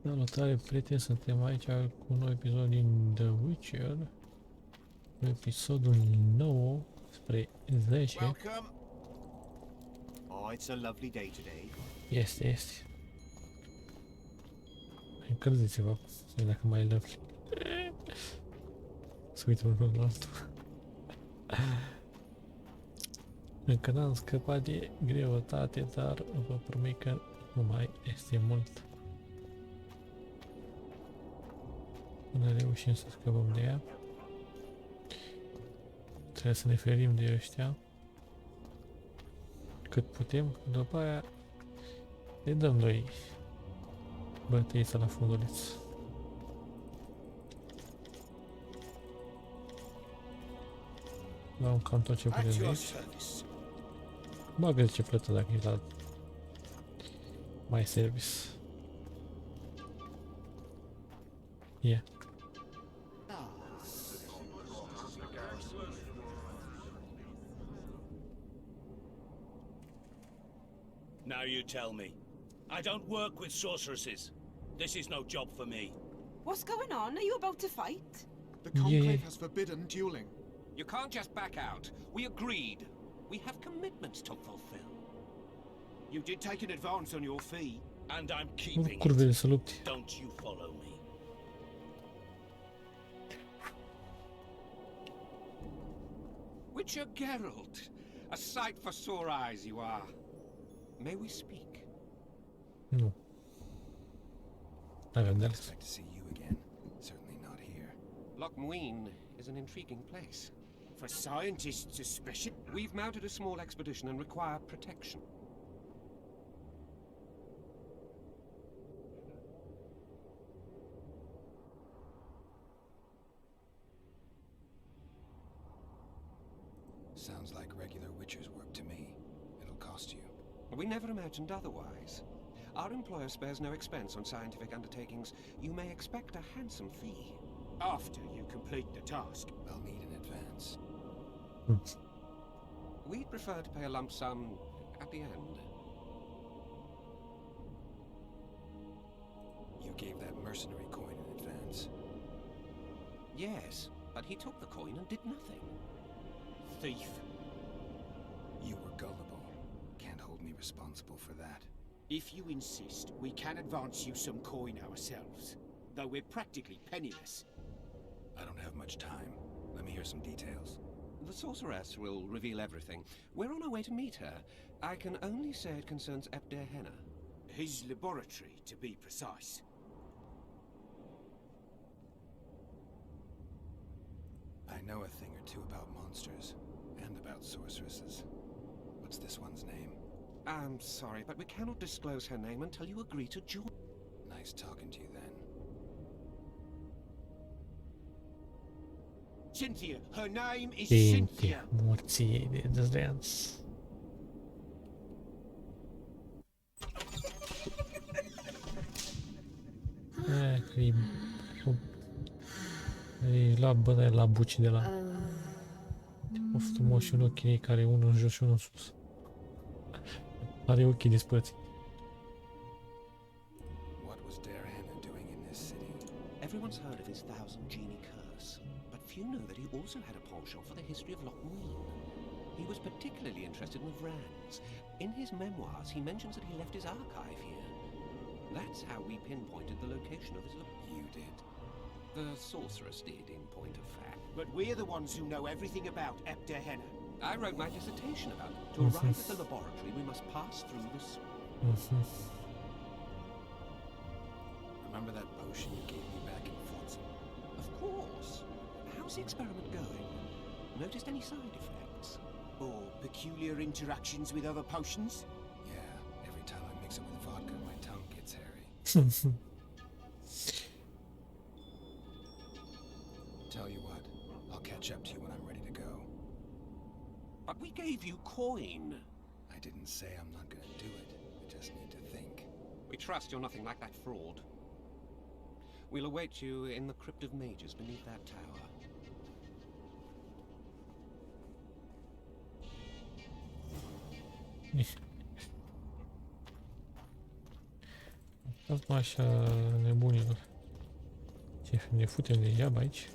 Salutare prieteni, suntem aici cu un nou episod din The Witcher, cu episodul 9 spre 10. Welcome. Oh, it's a lovely day today. Este. Încălziți-vă, să vedem dacă mai e lovely. Să uită unul la altul. Încă n-am scăpat de greutate, dar vă promit că nu mai este mult până reușim să scăpăm de ea. Trebuie să ne ferim de ăștia cât putem, după aia le dăm noi bătăița la funduliț. Luăm cam tot ce putem de aici. Bagă ce plătă dacă e la my service. Yeah. Now you tell me. I don't work with sorceresses. This is no job for me. What's going on? Are you about to fight? The Conclave has forbidden dueling. You can't just back out. We agreed. We have commitments to fulfill. You did take an advance on your fee. And I'm keeping Curvele it. să lupte. Don't you follow me. Witcher Geralt, a sight for sore eyes you are. May we speak? Nu. N-avem de ales. Expect to see you again. Certainly not here. Lochmuin is an intriguing place. For scientists especially. We've mounted a small expedition and require protection. Sounds like regular Witcher's work to me. It'll cost you. We never imagined otherwise. Our employer spares no expense on scientific undertakings. You may expect a handsome fee. After you complete the task. I'll need an advance. We'd prefer to pay a lump sum at the end. You gave that mercenary coin in advance. Yes, but he took the coin and did nothing. Thief. You were gullible. Can't hold me responsible for that. If you insist, we can advance you some coin ourselves. Though we're practically penniless. I don't have much time. Let me hear some details. The sorceress will reveal everything. We're on our way to meet her. I can only say it concerns Ep.19. His laboratory, to be precise. I know a thing or two about monsters. And about sorceresses. What's this one's name? I'm sorry, but we cannot disclose her name until you agree to join. Nice talking to you then. Cynthia. Her name is Cynthia, Cynthia. morții de dezleanț. E la bătaie la buci de la... O frumos și un ochi în ei care e unul în jos și unul în sus. Are ochii dispărți. What was Darhana doing in this city? Everyone's heard of his thousand genie curse, but few know that he also had a penchant for the history of Lochmuin. He was particularly interested in the Vrans. In his memoirs, he mentions that he left his archive here. That's how we pinpointed the location of his You did. The sorceress did, in point of fact. But we're the ones who know everything about Ep.19. I wrote my dissertation about it. To arrive at the laboratory, we must pass through the... Remember that potion you gave me back in Forza? Of course. How's the experiment going? Noticed any side effects? Or peculiar interactions with other potions? Yeah, every time I mix it with vodka, my tongue gets hairy. Tell you what, I'll catch up to you when I'm ready to go. But we gave you coin. I didn't say I'm not gonna do it. I just need to think. We trust you're nothing like that fraud. We'll await you in the Crypt of Mages beneath that tower. Stați mă așa nebunilor. Ce ne futem degeaba aici?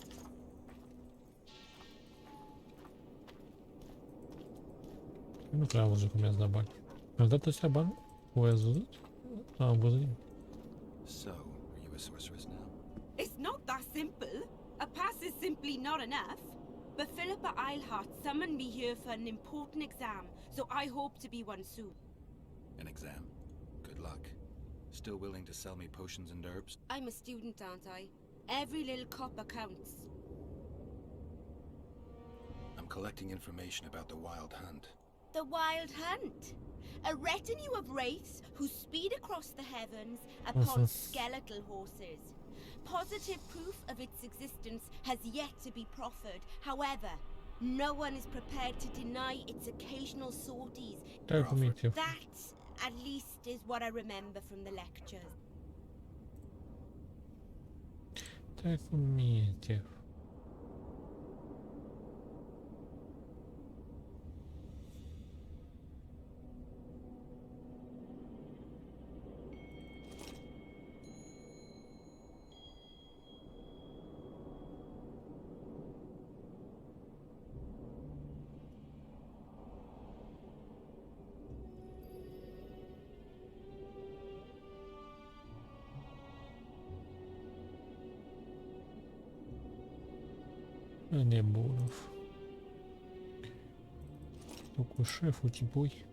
Nu prea am văzut cum i-ați dat bani. Mi-ați dat ăstea bani? O ați văzut? Nu am văzut nimic. So, are you a sorceress now? It's not that simple. A pass is simply not enough. But Philippa Eilhart summoned me here for an important exam, so I hope to be one soon. An exam? Good luck. Still willing to sell me potions and herbs? I'm a student, aren't I? Every little copper counts. I'm collecting information about the Wild Hunt. The Wild Hunt. A retinue of wraiths who speed across the heavens upon skeletal horses. Positive proof of its existence has yet to be proffered. However, no one is prepared to deny its occasional sorties. Dar cu minte. That, at least, is what I remember from the lectures. Dar cu minte. Nebunов. Tu cu șeful ce pui?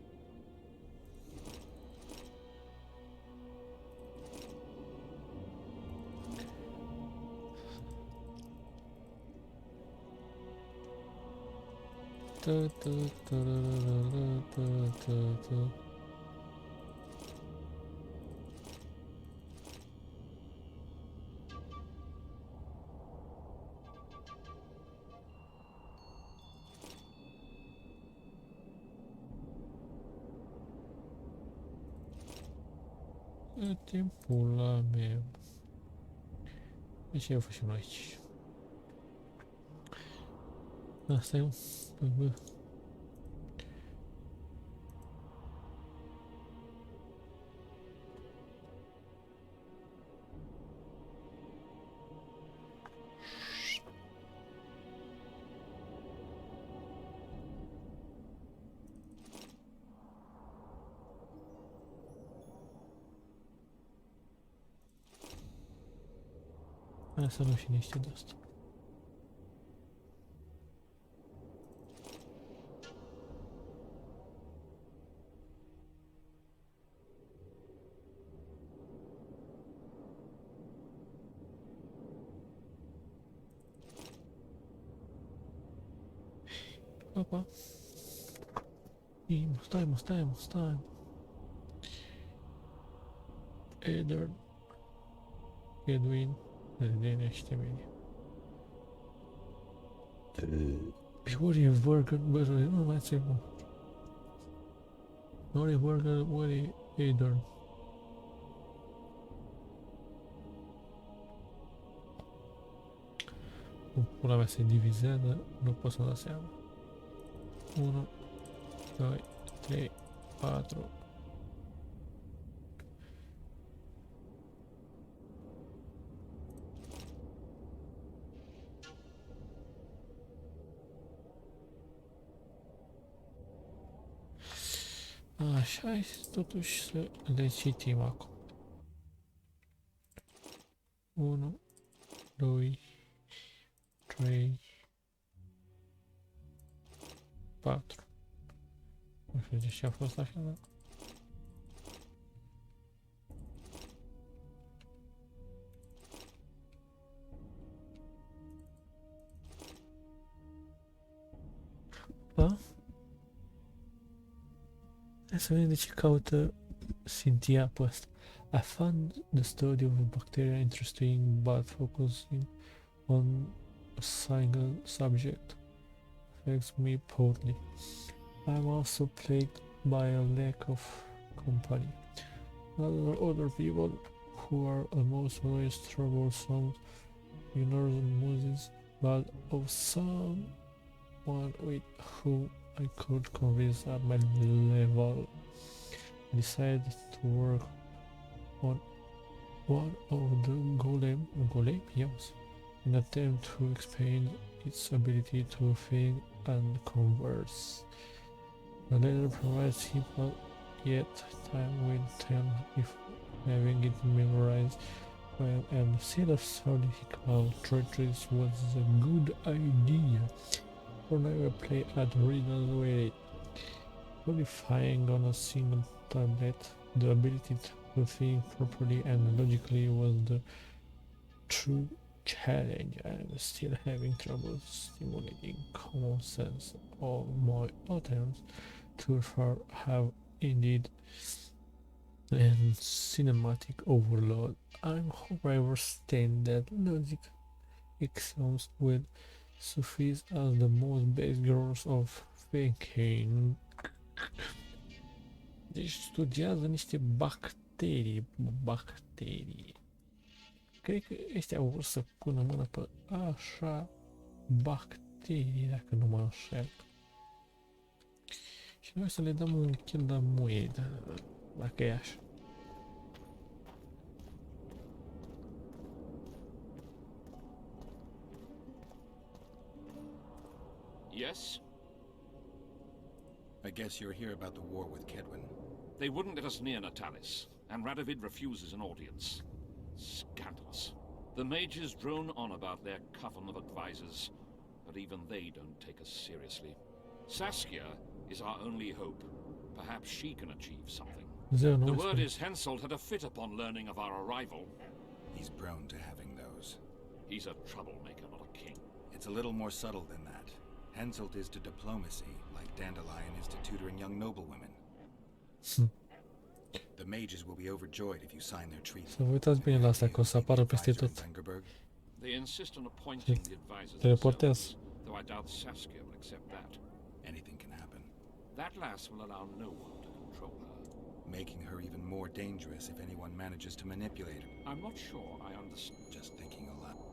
Ta ta ta ta ta ta ta. Timpul la meu. Ce facem aici? Asta e un... Bă. Hai să luăm și niște de asta. Opa. Stai. Edwin. Liniște bine. Ori Burger, bă, nu mai țin, mă. Ori Burger, ori Adern. Pula mea se divizează, nu pot să-mi dau seama. 1, 2, 3, 4. Așa, hai totuși să le citim acum. 1, 2, 3, 4. Nu știu de ce a fost așa, dar... Da? Hai să vedem de ce caută Cynthia pe ăsta. I found the study of bacteria interesting but focusing on a single subject affects me poorly. I'm also plagued by a lack of company. Other people who are almost always troublesome, ignore muses, but of someone with whom I could convince at my level. I decided to work on one of the golem, yes, in an attempt to expand its ability to think and converse. The letter provides simple, yet time will tell if having it memorized well and instead of theoretical treacheries was a good idea. Or never play at riddles with it. Qualifying on a single tablet, the ability to think properly and logically was the true challenge. I'm still having trouble stimulating common sense of my attempts to have indeed and cinematic overload. I hope I understand that logic axioms will suffice as the most basic rules of thinking. Deci studiază niște bacterii. Cred că ăștia vor să pună mână pe așa bacterii, dacă nu mă înșel. Și noi să le dăm un kill de muie, dacă e așa. Yes? I guess you're here about the war with Kedwin. They wouldn't let us near Natalis, and Radovid refuses an audience. Scandalous. The mages drone on about their coven of advisors, but even they don't take us seriously. Saskia is our only hope. Perhaps she can achieve something. The word is Henselt had a fit upon learning of our arrival. He's prone to having those. He's a troublemaker, not a king. It's a little more subtle than that. Henselt is to diplomacy, like Dandelion is to tutoring young noblewomen. The mages will be overjoyed if you sign their treaty. Să vă uitați bine la asta, că o să apară peste tot. They insist on appointing the advisors Teleportează. though I doubt Saskia will accept that. Anything can happen. That lass will allow no one to control her. Making her even more dangerous if anyone manages to manipulate her. I'm not sure I understand. Just thinking aloud.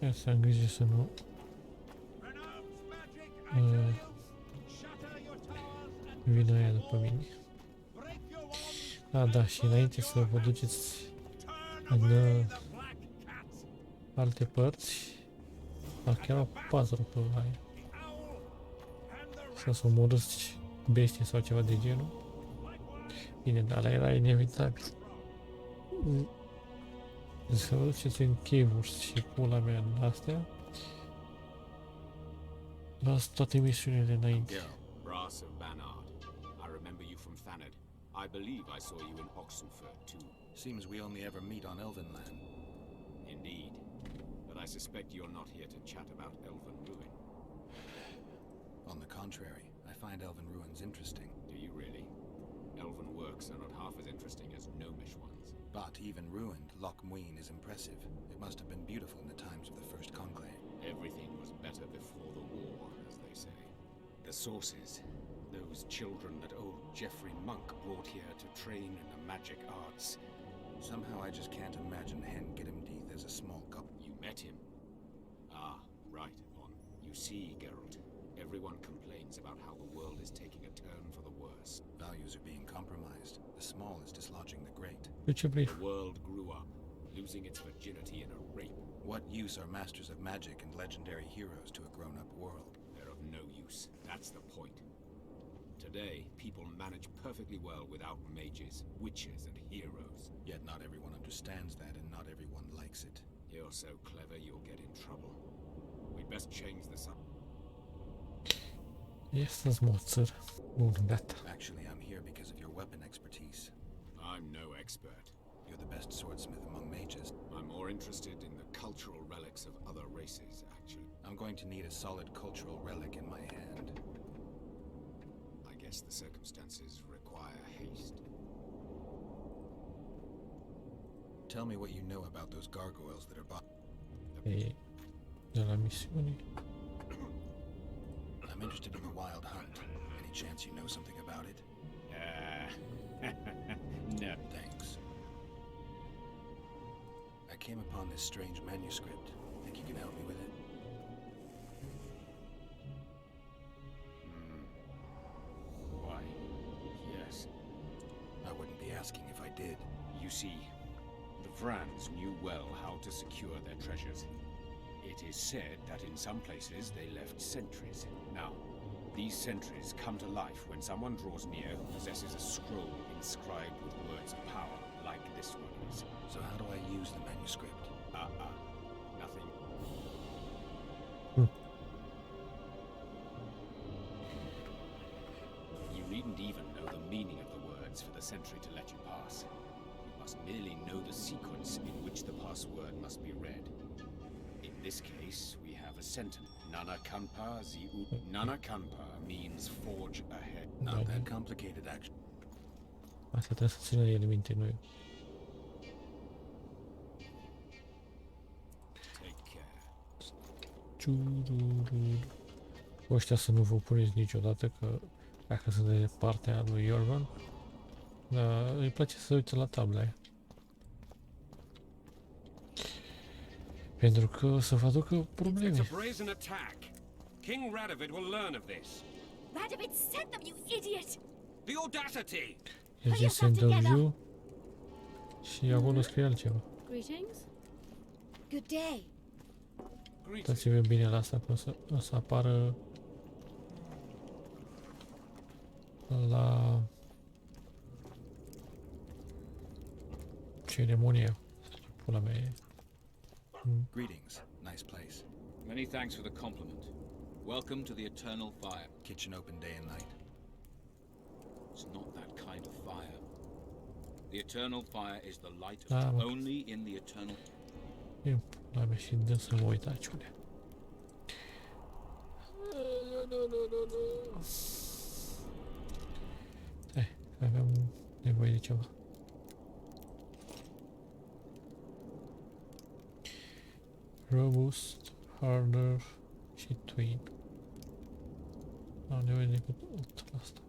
Ia să am grijă să nu vină aia după mine. Da, și înainte să vă duceți în alte părți, chiar au 4 pe aia. Să omorâți bestii sau ceva de genul. Bine, dar ăla era inevitabil. Să vă duceți în cave-uri și pula mea în astea. Las toate misiunile înainte. Brass of Banard. I remember you from Thanad. I believe I saw you in Oxenfurt too. Seems we only ever meet on Elvenland. Indeed. But I suspect you're not here to chat about Elven Ruin. On the contrary, I find Elven Ruins interesting. Do you really? Elven works are not half as interesting as gnomish ones. But even ruined, Loch Muin is impressive. It must have been beautiful in the times of the First Conclave. Everything was better before the war, as they say. The sources, those children that old Geoffrey Monk brought here to train in the magic arts. Somehow I just can't imagine Hen Giddimdeath as a small couple. You met him? Ah, right on. You see, Geralt, everyone complains about how the world is taking a turn for the worse. Values are being compromised. The small is dislodging the great. The world grew up, losing its virginity in a rape. What use are masters of magic and legendary heroes to a grown-up world? They're of no use. That's the point. Today, people manage perfectly well without mages, witches, and heroes. Yet not everyone understands that, and not everyone likes it. You're so clever, you'll get in trouble. We'd best change the sun. Jestem mocer. Gata. Actually, I'm here because of your weapon expertise. I'm no expert. You're the best swordsmith among mages. I'm more interested in the cultural relics of other races, actually. I'm going to need a solid cultural relic in my hand. I guess the circumstances require haste. Tell me what you know about those gargoyles that are E de la misiune. I'm interested in the Wild Hunt. Any chance you know something about it? No. Thanks. I came upon this strange manuscript. Think you can help me with it? You see, the Vrans knew well how to secure their treasures. It is said that in some places they left sentries. Now, these sentries come to life when someone draws near who possesses a scroll inscribed with words of power, like this one is. So how do I use the manuscript? Nothing. You needn't even know the meaning of the words for the sentry to let you pass. You must merely know the sequence in which the password must be read. In this case, we have a sentence. Nana Kanpa Ziut. Nana Kanpa means forge ahead. Not that complicated, actually. Asta trebuie să țină el minte, nu eu. Take care. Ăștia să nu vă puneți niciodată, că dacă sunt de partea lui Jorvan, dar îi place să se uite la tabla aia. Pentru că o să vă aducă probleme. It's a brazen attack. King Radovid will learn of this. Radovid sent them, you idiot! The audacity! El zice send of you și acolo scrie altceva. Greetings. Good day. Uitați-vă bine la asta, că o să apară la ceremonia. Pula mea e. Greetings. Nice place. Many thanks for the compliment. Welcome to the Eternal Fire. Kitchen open day and night. It's not that kind of fire. The Eternal Fire is the light of Ah, only in the Eternal... E pula mea și dă să mă uitați unde. Hai, aveam nevoie de ceva. Robust, harder și twin. N-am nevoie decât 8 la asta.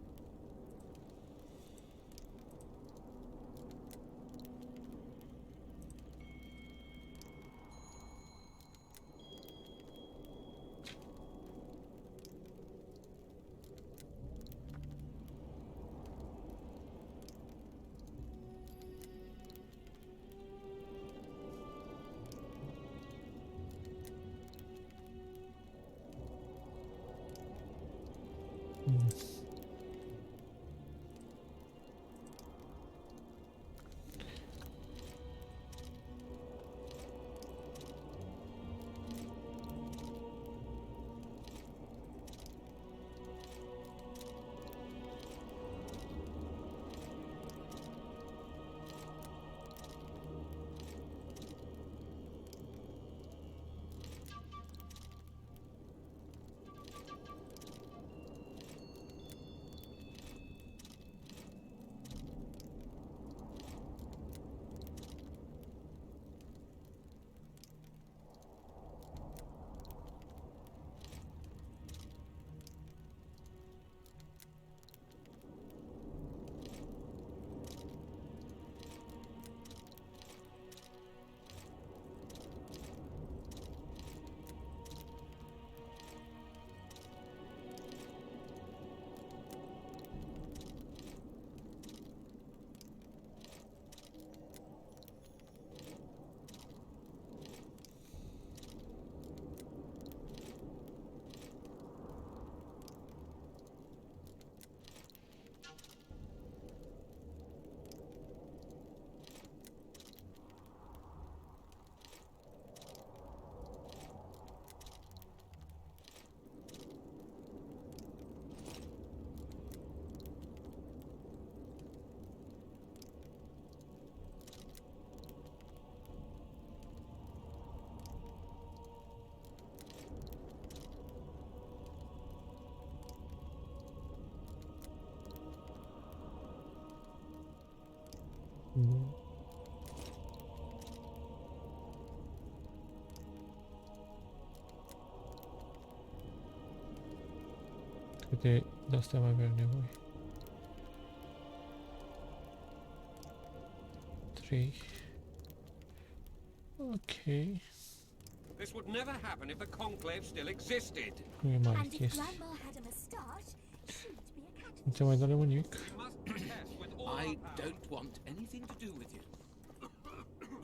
Câte de-astea mai avem nevoie? 3. Ok. This would never happen if the conclave still existed. Nu e mare And if chestie. Grandma had a moustache, she'd be a cat. Nu ți-am mai dat nimic. We must protest with all I our power. don't want anything to do with you.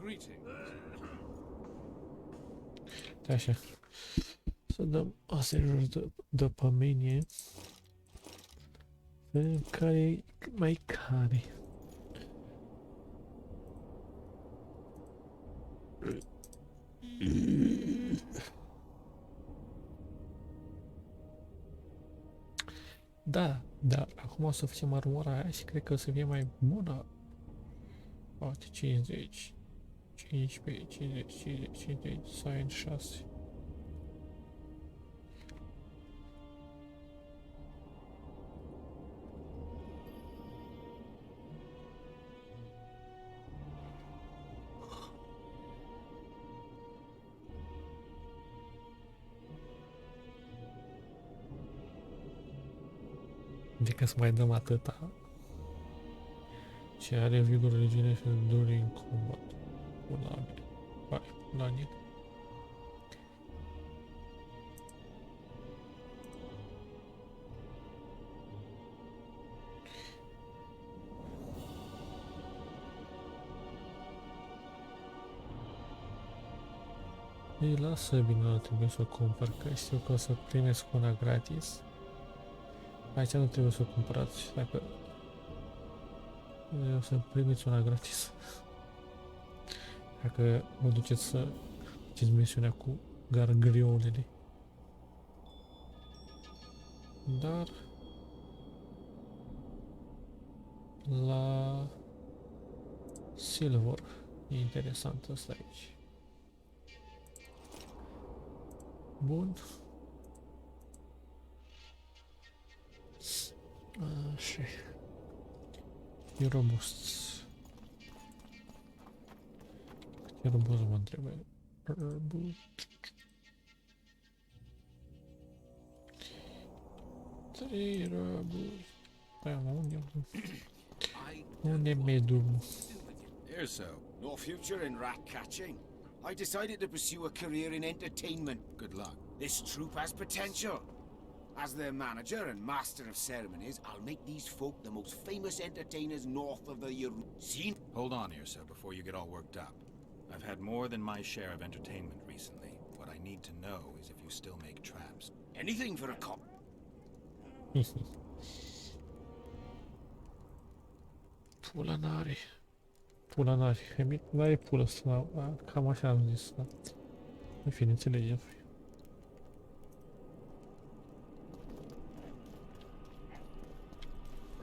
Greetings. Așa. Să dăm astea jos de pe mine. Vedem care e mai care. Da, da, acum o să facem armura aia și cred că o să fie mai bună. Poate 50, 15, 50, 50, 50, Science 6. Adică să mai dăm atâta. Ce are vigor regiune și during combat. Pula mea. Hai, la nit. Ei, lasă bine, nu trebuie să o cumpăr, că știu că o să primesc una gratis. Aici nu trebuie să o cumpărați, dacă o să primiți una gratis. Dacă vă duceți să faceți misiunea cu gargrionele. Dar la Silver e interesant asta aici. Bun. Așa. E robust. Cât e robust mă întrebe. Robust. 3 robust. Da, mă, unde mi-e drumul? Erso, No future in rat catching. I decided to pursue a career in entertainment. good luck. This troupe has potential. As their manager and master of ceremonies, I'll make these folk the most famous entertainers north of the Scene. Hold on, Irsa, before you get all worked up. I've had more than my share of entertainment recently. What I need to know is if you still make traps. Anything for a cop. Pula n-are. Pula n-are. N-are pula asta. Cam așa am zis. Da. În fine, înțelegem.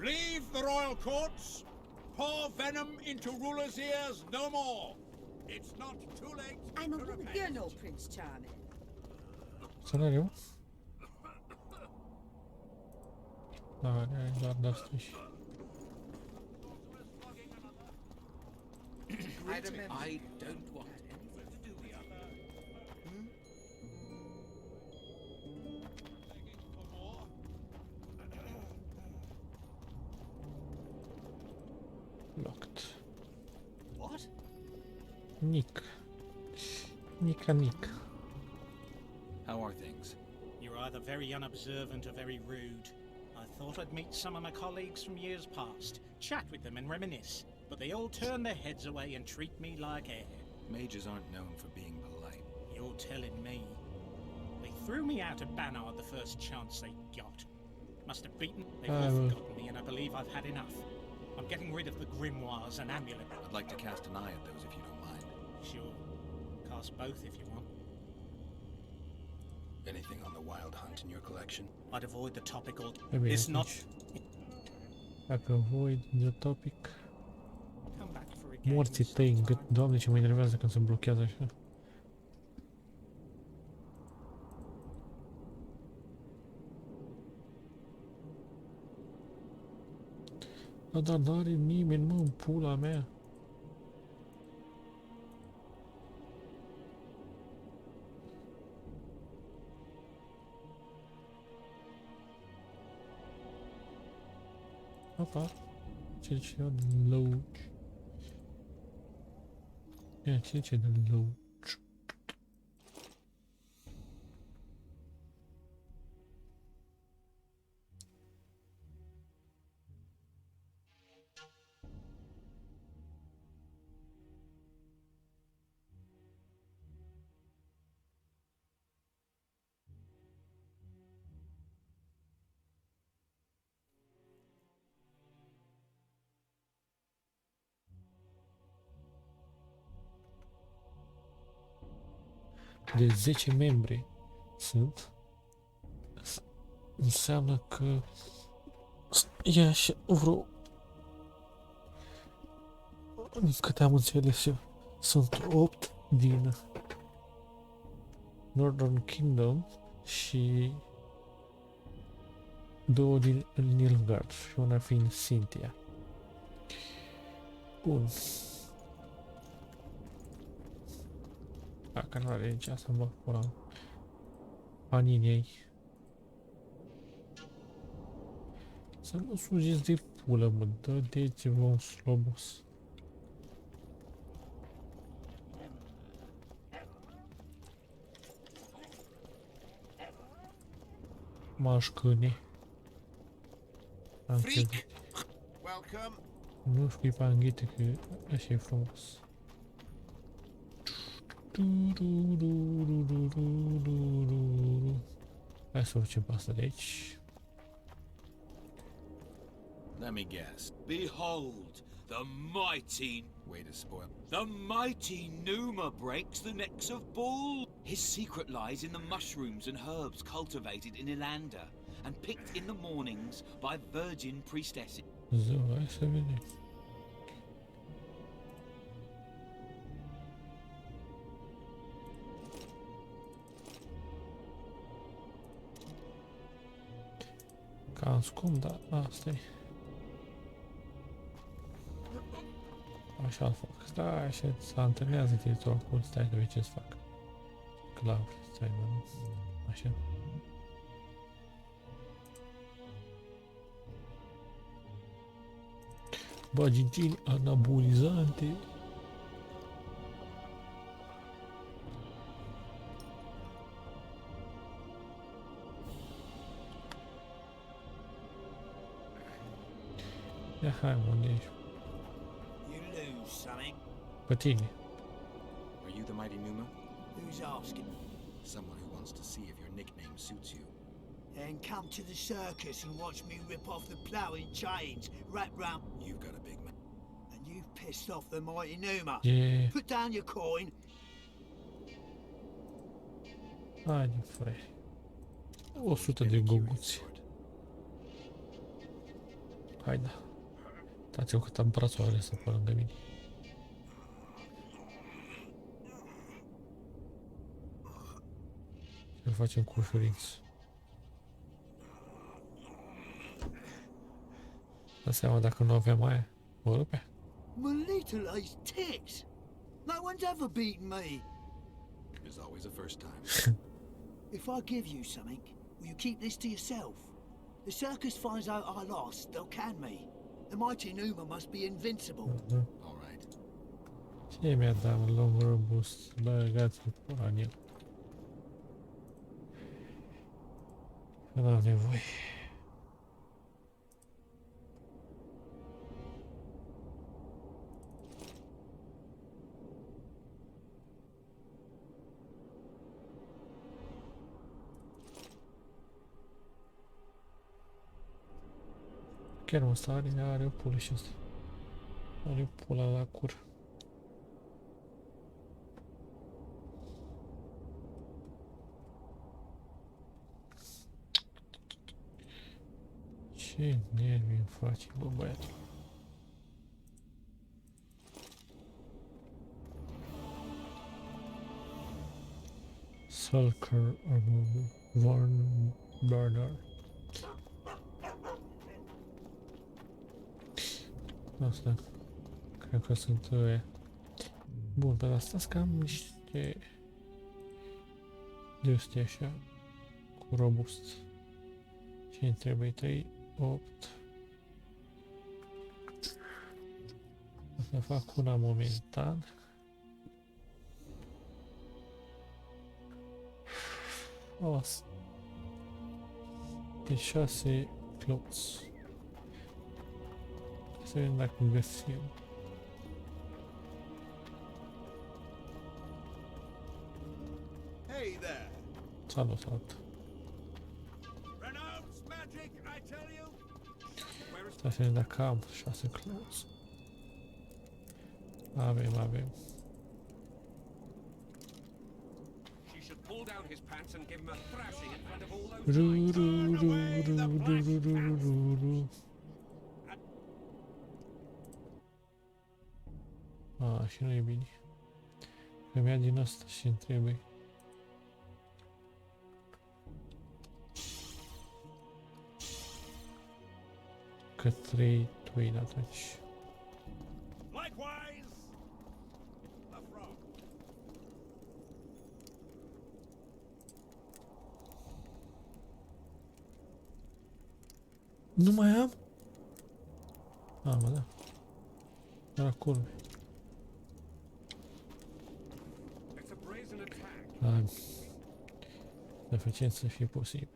Leave the royal courts. Pour venom into rulers' ears no more. It's not too late. I'm a to woman. repent. You're no Prince Charming. Scenariu? Da, are doar de-astea și... I don't want anything to do with you. Locked. What? Nick. Nick. How are things? You're either very unobservant or very rude. I thought I'd meet some of my colleagues from years past, chat with them and reminisce, but they all turn their heads away and treat me like air. Mages aren't known for being polite. You're telling me. They threw me out of Banner the first chance they got. Must have beaten. They've all forgotten me, and I believe I've had enough. I'm getting rid of the grimoires and amulets. I'd like to cast an eye at those if you don't mind. Sure. Cast both if you want. Anything on the wild hunt in your collection? I'd avoid the topic all. E bine, It's not. Dacă voi de topic... Come back for a game Morții tăi în gât. Doamne, ce mă enervează când se blochează așa. Dar n-are nimeni, mă, în pula mea. Opa. Ce zice eu de load. Ia, ce zice de load. de 10 membri sunt, înseamnă că e așa vreo, din câte am înțeles eu, sunt 8 din Northern Kingdom și 2 din Nilfgaard și una fiind Cynthia. Bun. Dacă nu are nici asta, mă pula banii în ei. Să nu sugeți de pulă, mă, dă-te-vă un slobos. Mașcâne. Freak! Welcome. Nu știu pe anghite că așa e frumos. Hai să facem asta de aici. Let me guess. Behold, the mighty... Way to spoil. The mighty Numa breaks the necks of bulls. His secret lies in the mushrooms and herbs cultivated in Ilanda and picked in the mornings by virgin priestesses. Zău, hai să vedem. Cam scump, dar asta e. Așa-l fac. Stai, așa, se antrenează teritoriul acolo, stai să vezi ce-ți fac. Clar, stai, mă, așa. Bagintini anabolizante. Ia, hai, mă, unde ești? You lose something. Pe tine. Are you the mighty Numa? Who's asking? Someone who wants to see if your nickname suits you. Then come to the circus and watch me rip off the ploughing chains wrapped round. You've got a big man. And you've pissed off the mighty Numa. Yeah. Put down your coin. Haide, frate. 100 de goguți. Hai, da. Uitați-vă cât am brațoare să pe lângă mine. Să facem cu ușurință. Dă seama dacă nu aveam aia. Mă rupea. Melitele's tits! No one's ever beaten me. There's always a first time. If I give you something, will you keep this to yourself? The circus finds out I lost, they'll can me. The mighty Numa must be invincible. All right. Ce mi-a dat un long robust? Băgați-l pula în el. Că n-am nevoie. Chiar mă sare, are o pulă și asta. Are pula la cur. Ce nervi îmi face, bă, băiatul. Sulker Warn Burner. Asta. Cred că sunt ăia. Bun, pe asta sunt cam niște de ăstea așa cu robust. Ce îmi trebuie? 3, 8. O să fac una momentan. O să... De 6 clothes. Să vedem dacă găsim. Hey there. Salut, salut. Renounce magic, I tell you. Where is Să vedem dacă am 6 clothes. Avem. she axe and give him a thrashing in front of all those Ru, knights. ru, ru, ru, ru, ru, ru, ru. A, și nu e bine. Că mi-a din asta și îmi trebuie. Că 3 twin atunci. Likewise, the frog. Nu mai am? A, mă, da. Era curve. It's a brazen attack. Da. Să facem să fie posibil.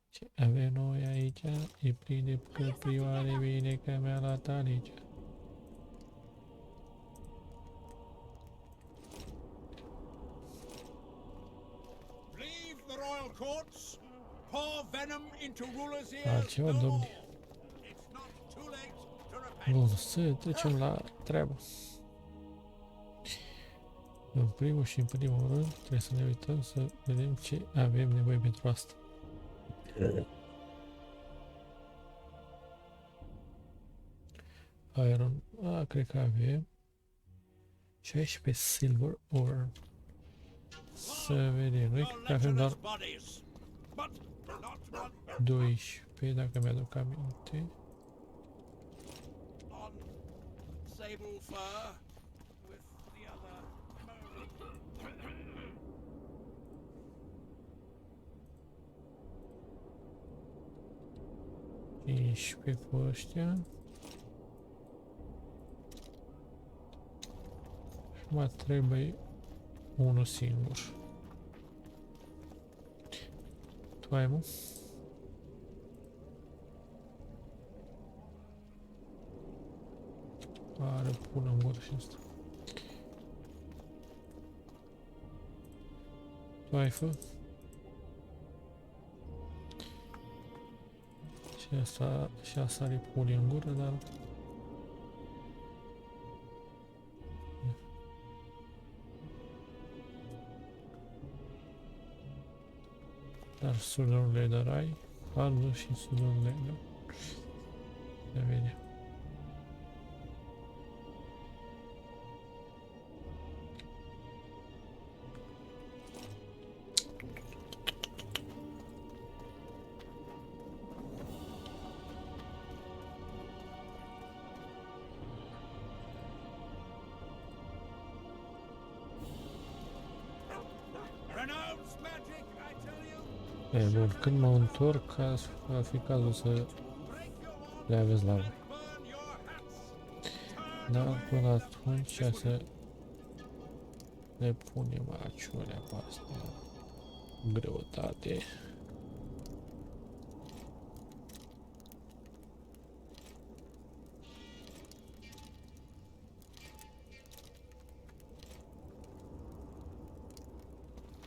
Ce avem noi aici? E plin de căprioare, bine că mi-a luat aici. Leave the royal courts. Pour venom into rulers' ears. Altceva, No domne. more. It's not too late to repent. Bun, să trecem la treabă. În primul și în primul rând trebuie să ne uităm să vedem ce avem nevoie pentru asta. Iron, cred că avem 16 silver ore. Să vedem, noi cred că avem doar Bodies, but not one 12, dacă mi-aduc aminte. on sable fur with the other. 15 cu ăștia. Și mai trebuie unul singur. Tu ai, mă? Are, pune în gură și asta. Tu ai, fă? Și asta are pune în gură, dar... Dar sulurile darai, hardul și sulurile da. Se vede. Renounce magic, I tell you. E bun, când mă întorc, ar fi cazul să le aveți la voi. Burn your hats. Dar până atunci să le punem aciulea pe astea. Greutate.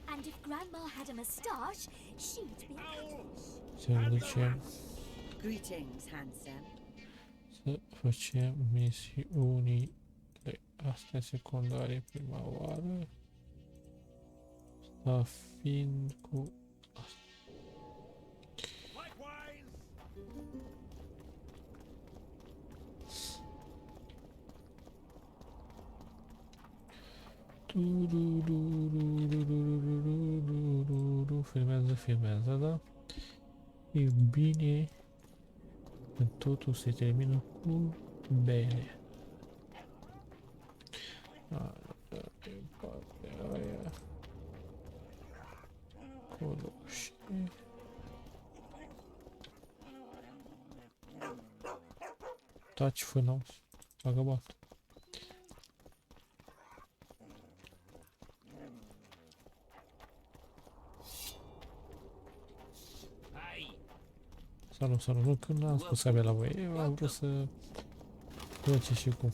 And if Grandma had a moustache, she'd be... Să ne ducem Greetings, handsome. să facem misiunile astea secundare prima oară. Asta fiind cu asta. Likewise. Filmează, da? E bine când totul se termină cu bine. Pe partea aia. Coloși. Taci fânaus. Vagabond. Salut, nu, când n-am spus că avea la voi, eu am vrut să văd ce și cum.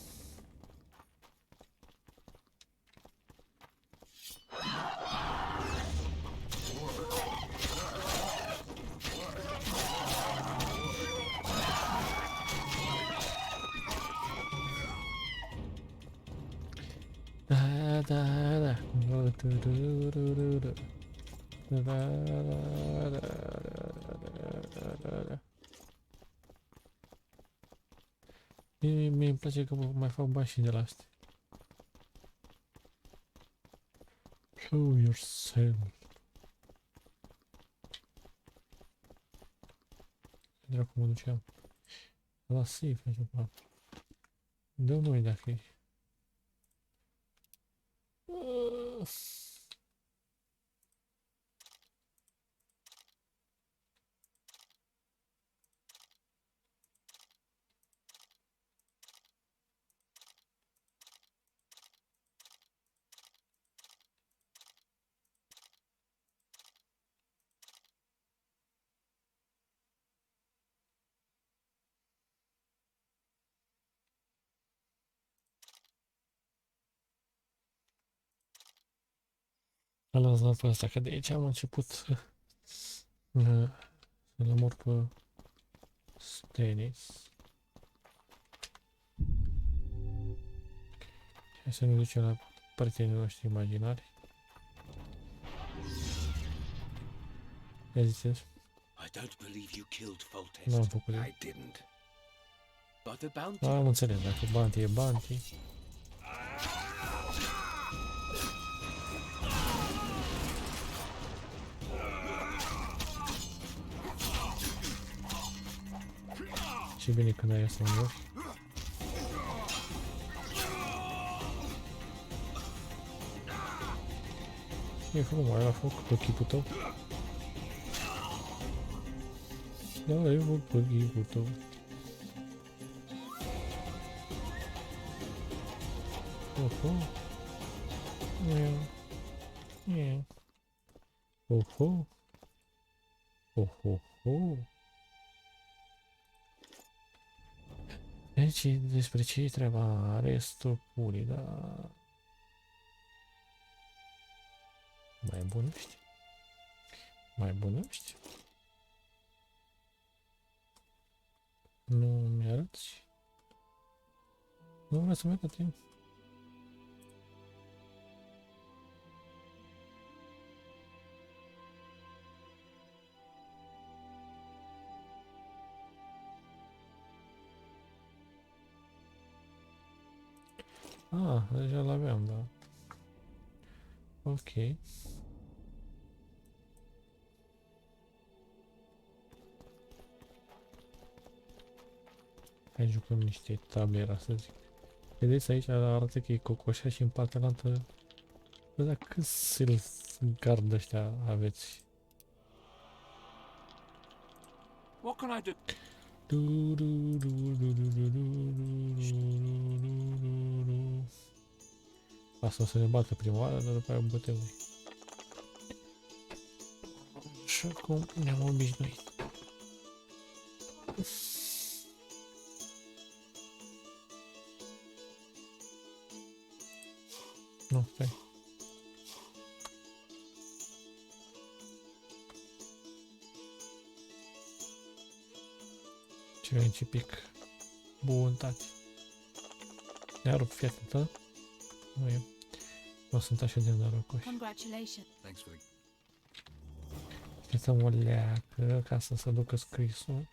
Mie îmi place că mai fac bani și de la astea. Show yourself. Dracu mă duceam. La safe face ceva. Dă noi dacă e. Îl las pe ăsta, că de aici am început să-l omor pe Stennis. Hai să ne ducem la prietenii noștri imaginari. Ia ziceți? I don't believe you killed Foltest. Nu am făcut eu. I didn't. But the bounty... Am înțeles, dacă bounty e bounty. Și bine că n-ai asta în mori. E frumos, ai la foc pe chipul tău. Da, e foc pe chipul tău. Oho. Oho. Oho. Deci, despre ce e treaba? Restul pulii, da... Mai bunești? Mai bunești? Nu mi-arăți? Nu vreau să-mi arăt eu. Ah, deja l-aveam, da. Ok. Hai jucăm niște tablera, să zic. Vedeți aici arată că e cocoșa și în partea altă. Bă, dar câți gard ăștia aveți? What can I do? Asta o să ne bată prima oară, dar după aia bătem noi. Și acum ne-am obișnuit. Nu, stai. Ce aici pic. Bunătate. Ne-a rupt, fii atentă. Nu e. Nu sunt așa de norocoși. Congratulations. Thanks for the... Să mă leacă ca să se ducă scrisul.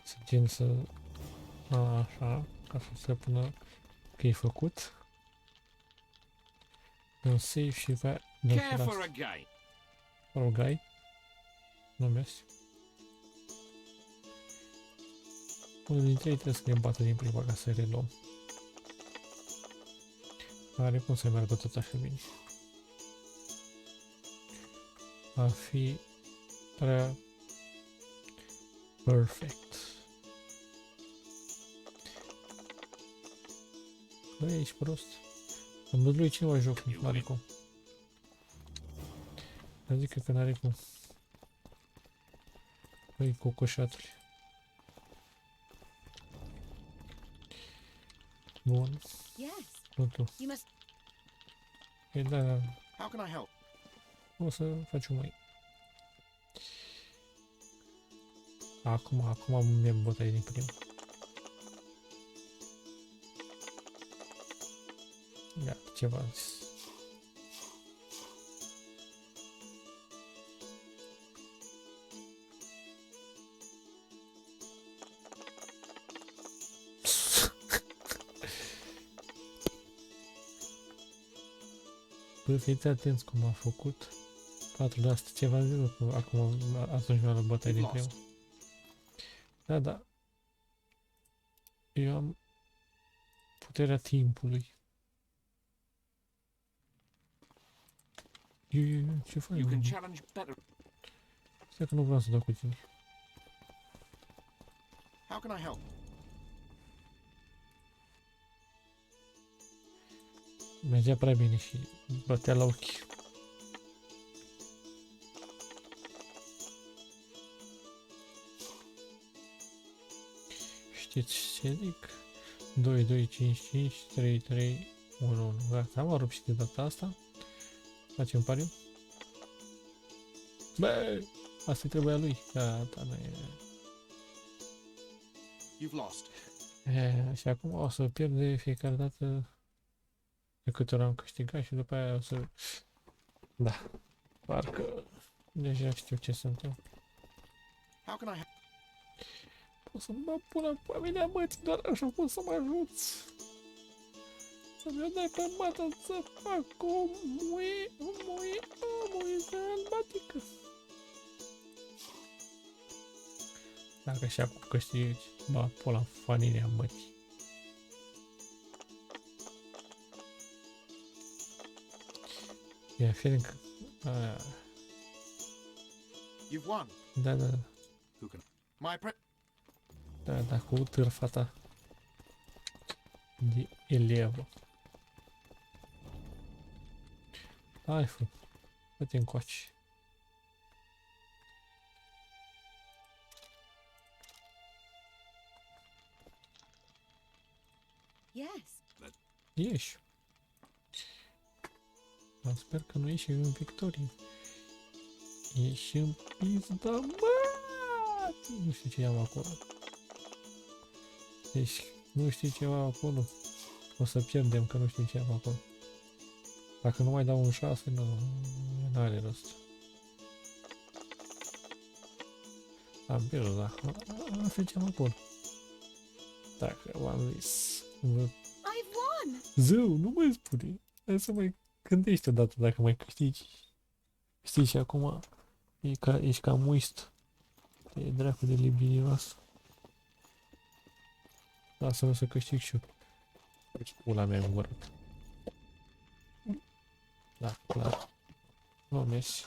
Să gen să... Așa, ca să se pună că e făcut. Dăm save și va... Care for a guy. For a guy? Nu mersi. Unul dintre ei trebuie să ne bată din prima ca să reluăm. Are cum să meargă tot așa bine. Va fi prea perfect. Băi, ești prost. Am dat lui cineva jocul, n-are cum. Adică că n-are cum. Băi, cocoșatul. Bun. Nu tu. E, da. How can I help? O să facem mai. Acum mi-am bătaie din prima. Ia, ceva. fiți atenți cum a făcut. 4% ceva zis acum, atunci mi-a luat bătaie din prima. Da, da. Eu am puterea timpului. Ce faci? Stai că nu vreau să dau cu tine. How can I help? Mergea prea bine și bătea la ochi. Știți ce zic? 2, 2, 5, 5, 3, 3, 1, 1. Gata, am rupt și de data asta. Facem pariu. Bă! Asta trebuia lui. Gata, nu e. You've lost. Și acum o să pierd de fiecare dată de câte ori am câștigat și după aia o să... Da. Parcă deja știu ce se întâmplă. How can I help? O să mă pună pe mine, măți, doar așa pot să mă ajuți. Să-mi dai pe mată să fac o muie sălbatică. Dacă și acum câștigi, bă, pula familia mătii. E feeling că... You've won. Da, da, da. Da, da, cu târfa ta de elevă. Hai, fă. Fă-te încoace. Yes. Ieși. Dar sper că nu ieși în victorie. Ieși în pizda, mă! Nu știu ce am acolo. Deci, nu știu ce am acolo. O să pierdem, că nu știu ce am acolo. Dacă nu mai dau un 6, nu are rost. Am pierdut, da. Asta ce am acolo. Dacă v-am zis. I've won! Zău, nu mai spune. Hai să mai gândești odată dacă mai câștigi. Știi, și acum ești cam uist. E dracu de libidinoasă. Lasă-mă să câștig și eu. Deci pula mea în gură. Da, clar. Nu mersi.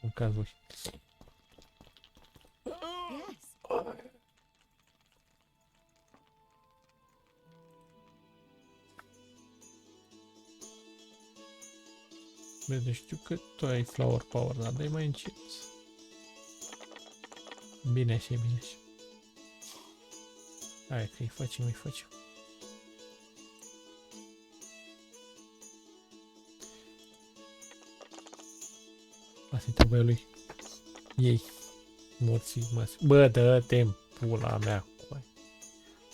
În cazul. Yes. Vede, știu că tu ai flower power, dar dai mai încet. Bine așa, bine așa. Hai că îi facem, îi facem. Asta-i trebuie lui. Ei. Morții măsi. Bă, dă-te-mi pula mea.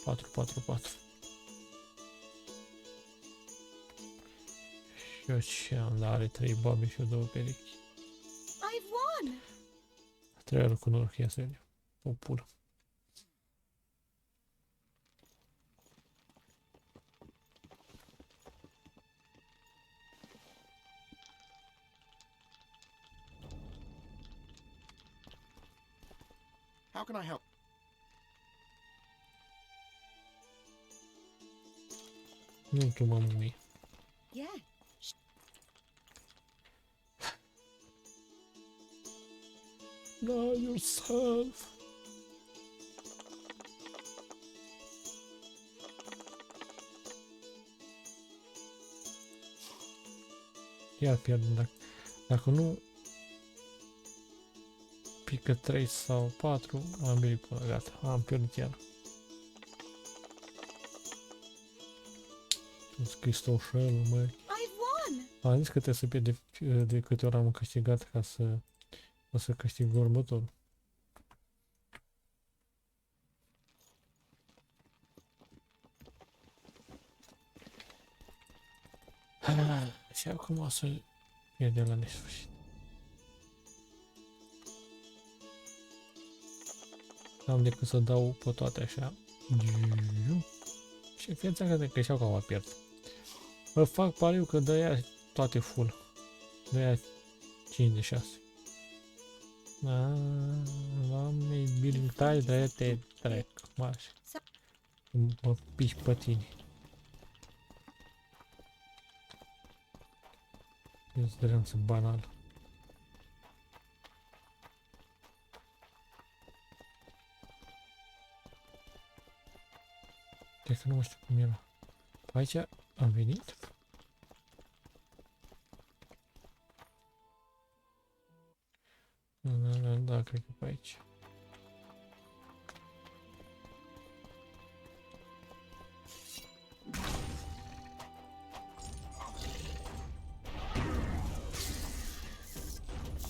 4, 4, 4. Și eu ce am, dar are 3 babe și eu 2 perechi. I've won! 3 ori cu noroc, ia să vedem. O pulă. How can I help? Nu tu mă mui. Yeah. Da, yourself. Iar pierd dacă nu pică 3 sau 4, am venit până gata, am pierdut iar. Am scris toșelul, măi. I've won! Am zis că trebuie să pierd de câte ori am câștigat ca să o să câștig următorul. Și acum o să pierdem la nesfârșit. Am decât să dau pe toate așa. Ce ființa că creșteau ca o pierd. Vă fac pariu că dă ea toate full. Dă ea 56. Doamne, building tare, de te trec. Maș. Mă piși pe tine. Eu-ți dreanță banal. Cred că nu mai știu cum era. Pe aici am venit? Da, cred că pe aici.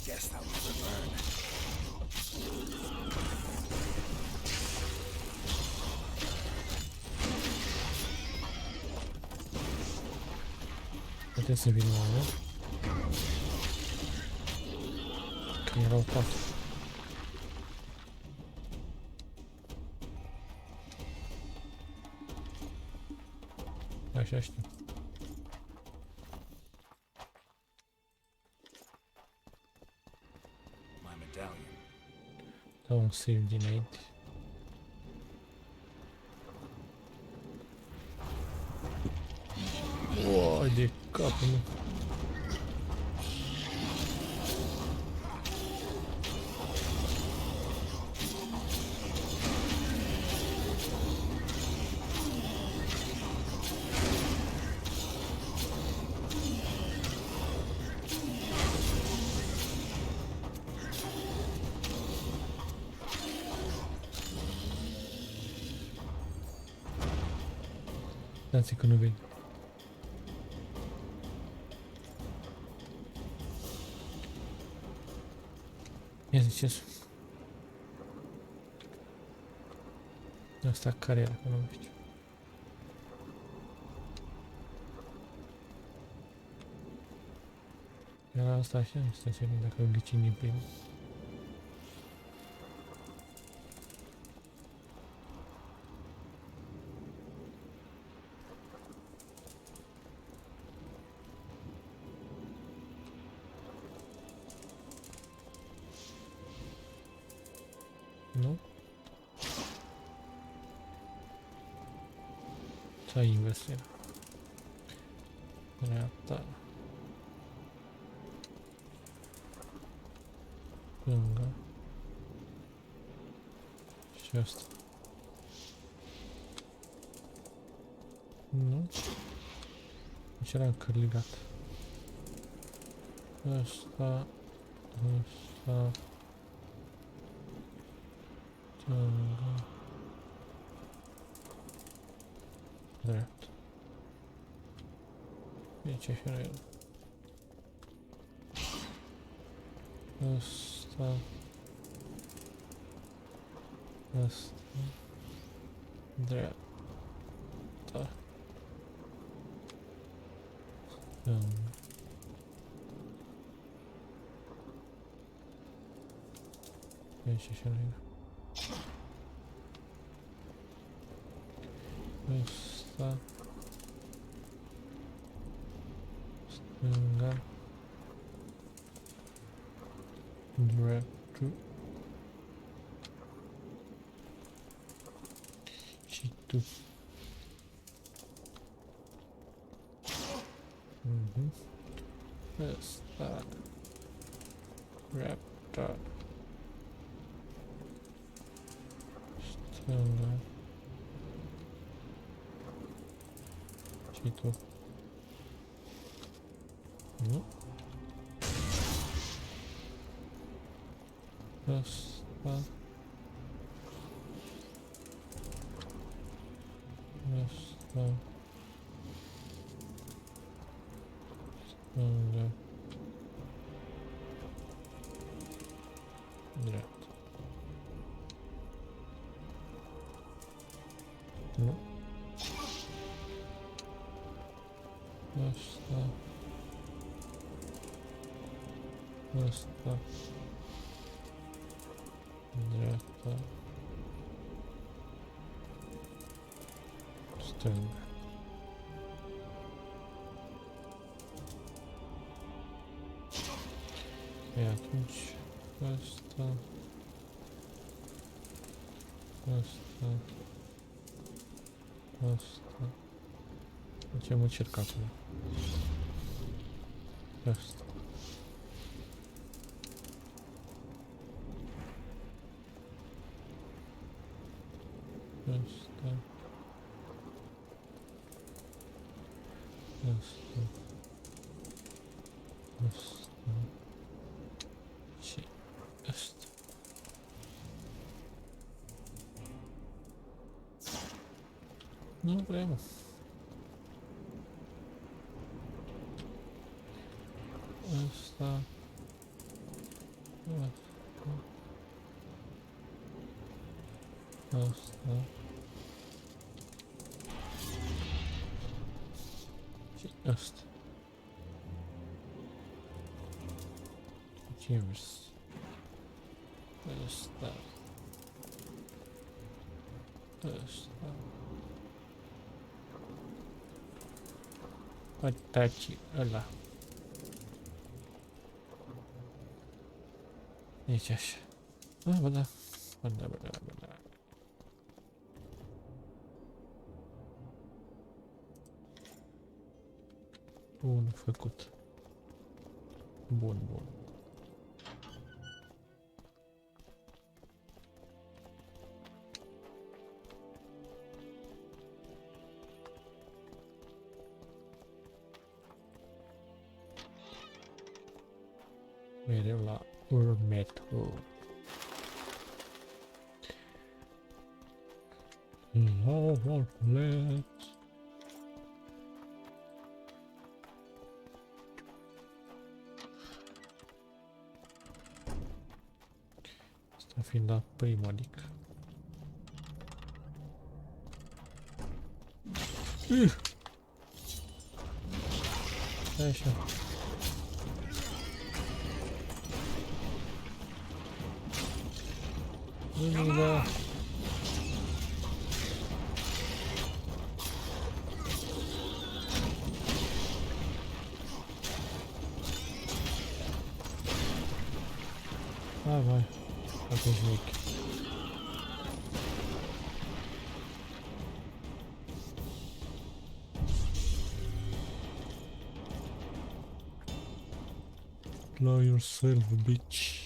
Guess that was a learn. Putem să vină oameni. Că erau patru. Așa știu. My medallion. Dau un save dinainte. Uai, de capul meu. Dați că nu vede. Ia ziceți. Asta care era, că nu știu. Era asta așa, stai să vedem dacă ghicim din primul. Nu? Sau invers era. Dreapta. Stânga. Și asta. Nu? Deci era încărligat. Asta. Asta. Stânga. Dreapta. Deci așa era el. Asta. Asta. Dreapta. Stânga. Deci așa era el. Asta. Stânga. Dreapta. Și tu. Asta. Dreapta. Stânga. Și tu. Nu? Asta. Asta. Stânga. Dreapta. Nu? Asta. Asta. Dreapta. stâng. E atunci asta, asta, asta. Ce am încercat acum? Asta. Asta. Asta. Asta. Și asta. Nu vrem. Asta. Asta. Și asta. Cheers. Asta. Asta. Ataci ăla. Nici așa. Ah, bă, da. Bă, da, bă, da, bă, da. Bun făcut. Bun, bun. Mereu la următorul. Let's asta fiind la prima, adică. Stai așa. Da. Vai. Atunci mic. Fly yourself, bitch.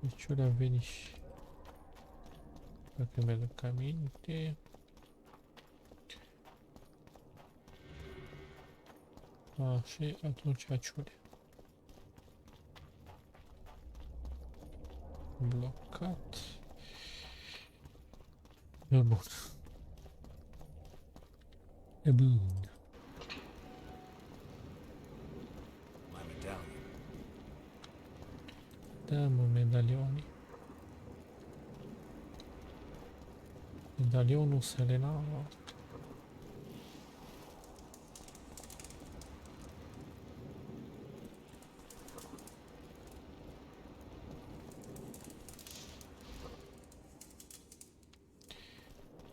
Deci ori am venit și... Dacă mi-aduc aminte... Și atunci aciule. Blocat. E bun. E bun. Da, mă, medalionii. Medalionul Selena.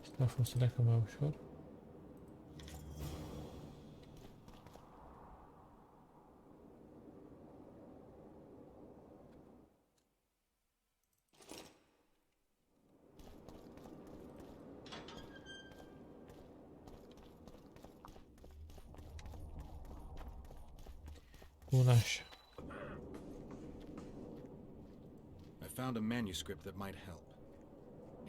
Asta a fost să leacă mai ușor. Așa. I found a manuscript that might help.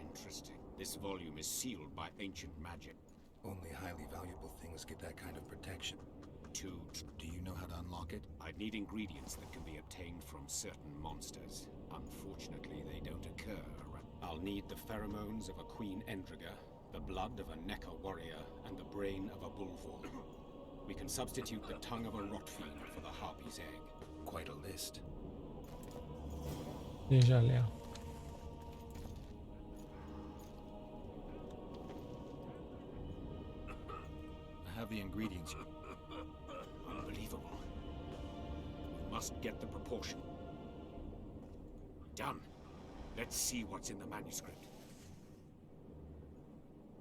Interesting. This volume is sealed by ancient magic. Only highly valuable things get that kind of protection. Do you know how to unlock it? I'd need ingredients that can be obtained from certain monsters. Unfortunately, they don't occur. I'll need the pheromones of a Queen Endriga, The blood of a Necker warrior and the brain of a bullfrog. We can substitute the tongue of a rot fiend for the harpy's egg. Quite a list. Deja le am. I have the ingredients. Unbelievable. We must get the proportion. Done. Let's see what's in the manuscript.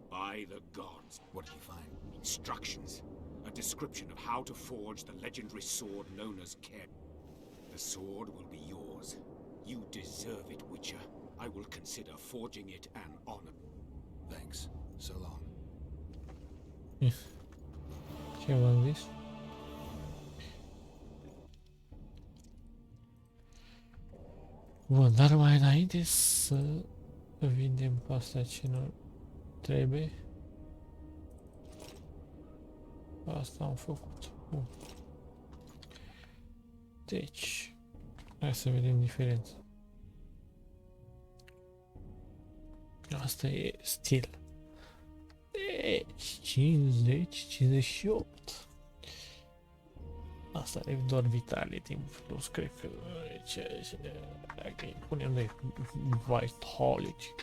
By the gods. What did you find? Instructions. A description of how to forge the legendary sword known as Care. The sword will be yours. You deserve it, Witcher. I will consider forging it an honor. Thanks. So long. Ce v-am zis? Bun, dar mai înainte să vindem asta ce nu trebuie. Asta am făcut. Bun. Deci, hai să vedem diferența. Asta e stil. Deci, 50, 58. Asta e doar vitality plus, cred că dacă îi punem de vitality.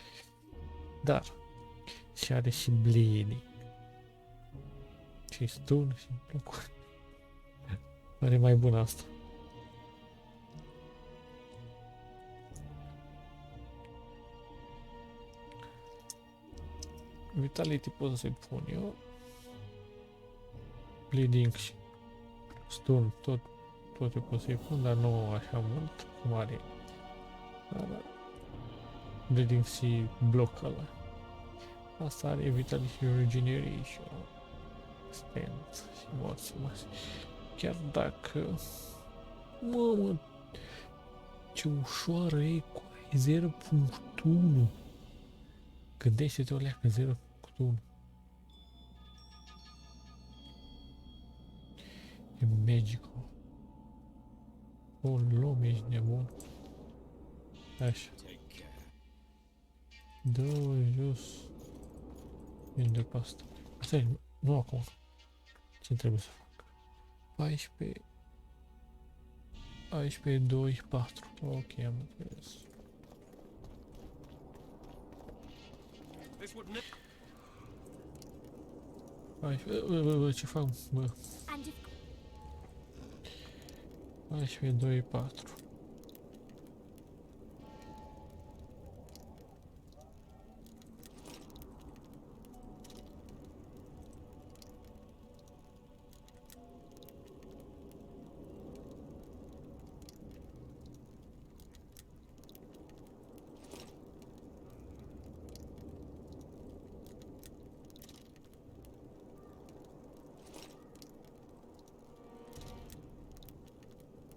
Dar și are și bleeding. Și stun și bloc. Pare mai bun asta. Vitality pot să-i pun eu. Bleeding și stun tot eu pot să-i pun, dar nu așa mult cum are. Dar bleeding și bloc ăla. Asta are vitality regeneration. Stand și morți. Chiar dacă... Mamă! Ce ușoară e cu 0.1. Gândește-te o leacă 0.1. E magical. O luăm, ești nebun. Așa. Dă-o jos. Vinde pe asta. Asta e, nu acum. Ce trebuie să fac? 14. 14, 2, 4. Ok, am înțeles. Ce fac? Bă. 14, 2, 4.